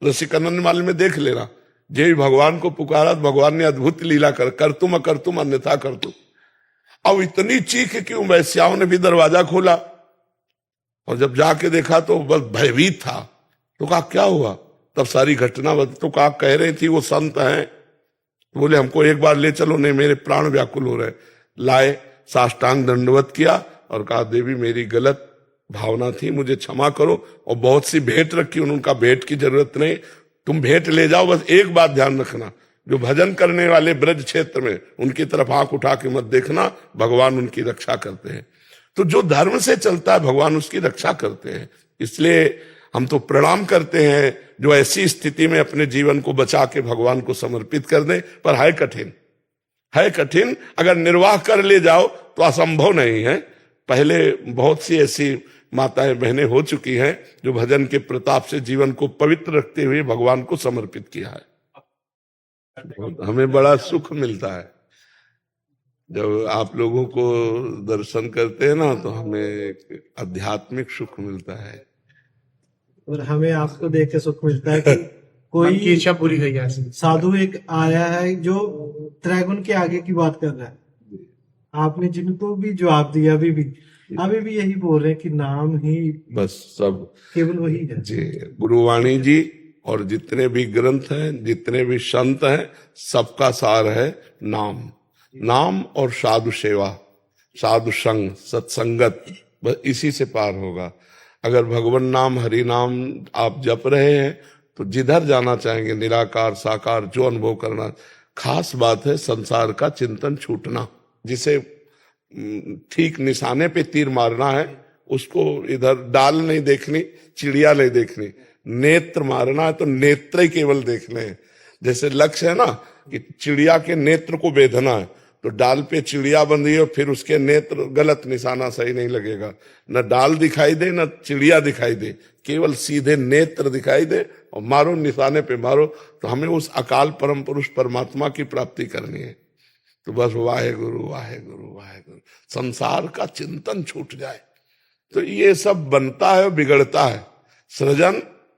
[SPEAKER 1] रसिकानंद माल में देख लेना, जय भगवान को पुकारा, भगवान ने अद्भुत लीला कर तुम अकर तुम अन्यथा कर तुम। अब इतनी चीख कि वैश्याओं ने भी दरवाजा खोला, और जब जाके देखा तो बस भयभीत था। तो कहा क्या हुआ, तब सारी घटना तो कहा कह रही थी वो संत हैं, तो बोले हमको एक बार ले चलो, नहीं मेरे प्राण व्याकुल हो रहे। लाए, साष्टांग दंडवत किया और कहा देवी मेरी गलत भावना थी, मुझे क्षमा करो। और बहुत सी भेंट रखी, उनका भेंट की जरूरत नहीं, तुम भेंट ले जाओ, बस एक बात ध्यान रखना, जो भजन करने वाले ब्रज क्षेत्र में उनकी तरफ आंख उठा के मत देखना, भगवान उनकी रक्षा करते हैं। तो जो धर्म से चलता है भगवान उसकी रक्षा करते हैं। इसलिए हम तो प्रणाम करते हैं जो ऐसी स्थिति में अपने जीवन को बचा के भगवान को समर्पित कर दे, पर है कठिन, है कठिन। अगर निर्वाह कर ले जाओ तो असंभव नहीं है। पहले बहुत सी ऐसी माताएं बहनें हो चुकी हैं जो भजन के प्रताप से जीवन को पवित्र रखते हुए भगवान को समर्पित किया है। हमें बड़ा सुख मिलता है जब आप लोगों को दर्शन करते हैं ना, तो हमें एक आध्यात्मिक सुख मिलता है।
[SPEAKER 5] और हमें आपको देख के सुख मिलता है कि कोई की इच्छा पूरी गई है। साधु एक आया है जो त्रैगुण के आगे की बात कर रहा है। आपने जिनको भी जवाब दिया, अभी भी यही बोल रहे हैं कि नाम ही
[SPEAKER 1] बस सब
[SPEAKER 5] केवल वही है
[SPEAKER 1] जी। गुरुवाणी जी और जितने भी ग्रंथ हैं, जितने भी संत हैं, सबका सार है नाम, नाम और साधु सेवा, साधु संग, सत्संगत, बस इसी से पार होगा। अगर भगवान नाम हरि नाम आप जप रहे हैं तो जिधर जाना चाहेंगे, निराकार साकार जो अनुभव करना। खास बात है संसार का चिंतन छूटना, जिसे ठीक निशाने पे तीर मारना है, उसको इधर डाल नहीं देखनी, चिड़िया नहीं देखनी, नेत्र मारना है तो नेत्र ही केवल देखने हैं। जैसे लक्ष्य है ना कि चिड़िया के नेत्र को बेधना है, तो डाल पे चिड़िया बंधी हो, फिर उसके नेत्र, गलत निशाना सही नहीं लगेगा, न डाल दिखाई दे न चिड़िया दिखाई दे, केवल सीधे नेत्र दिखाई दे और मारो, निशाने पे मारो। तो हमें उस अकाल परम पुरुष परमात्मा की प्राप्ति करनी है। तो बस वाहे गुरु वाहे गुरु वाहे गुरु, संसार का चिंतन छूट जाए तो ये सब बनता है, बिगड़ता है। सृजन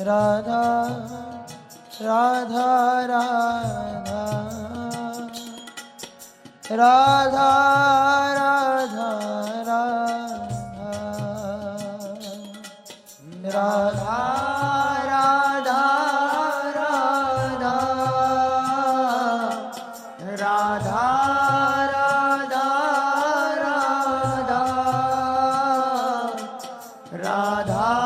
[SPEAKER 9] राधा राधा राधा राधा राधा राधा राधा राधा राधा राधा राधा राधा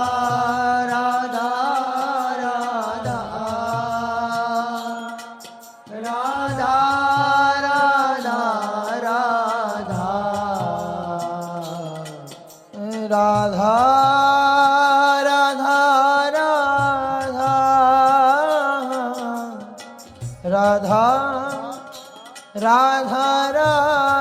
[SPEAKER 9] राधा राधा राधा राधा राधा राधा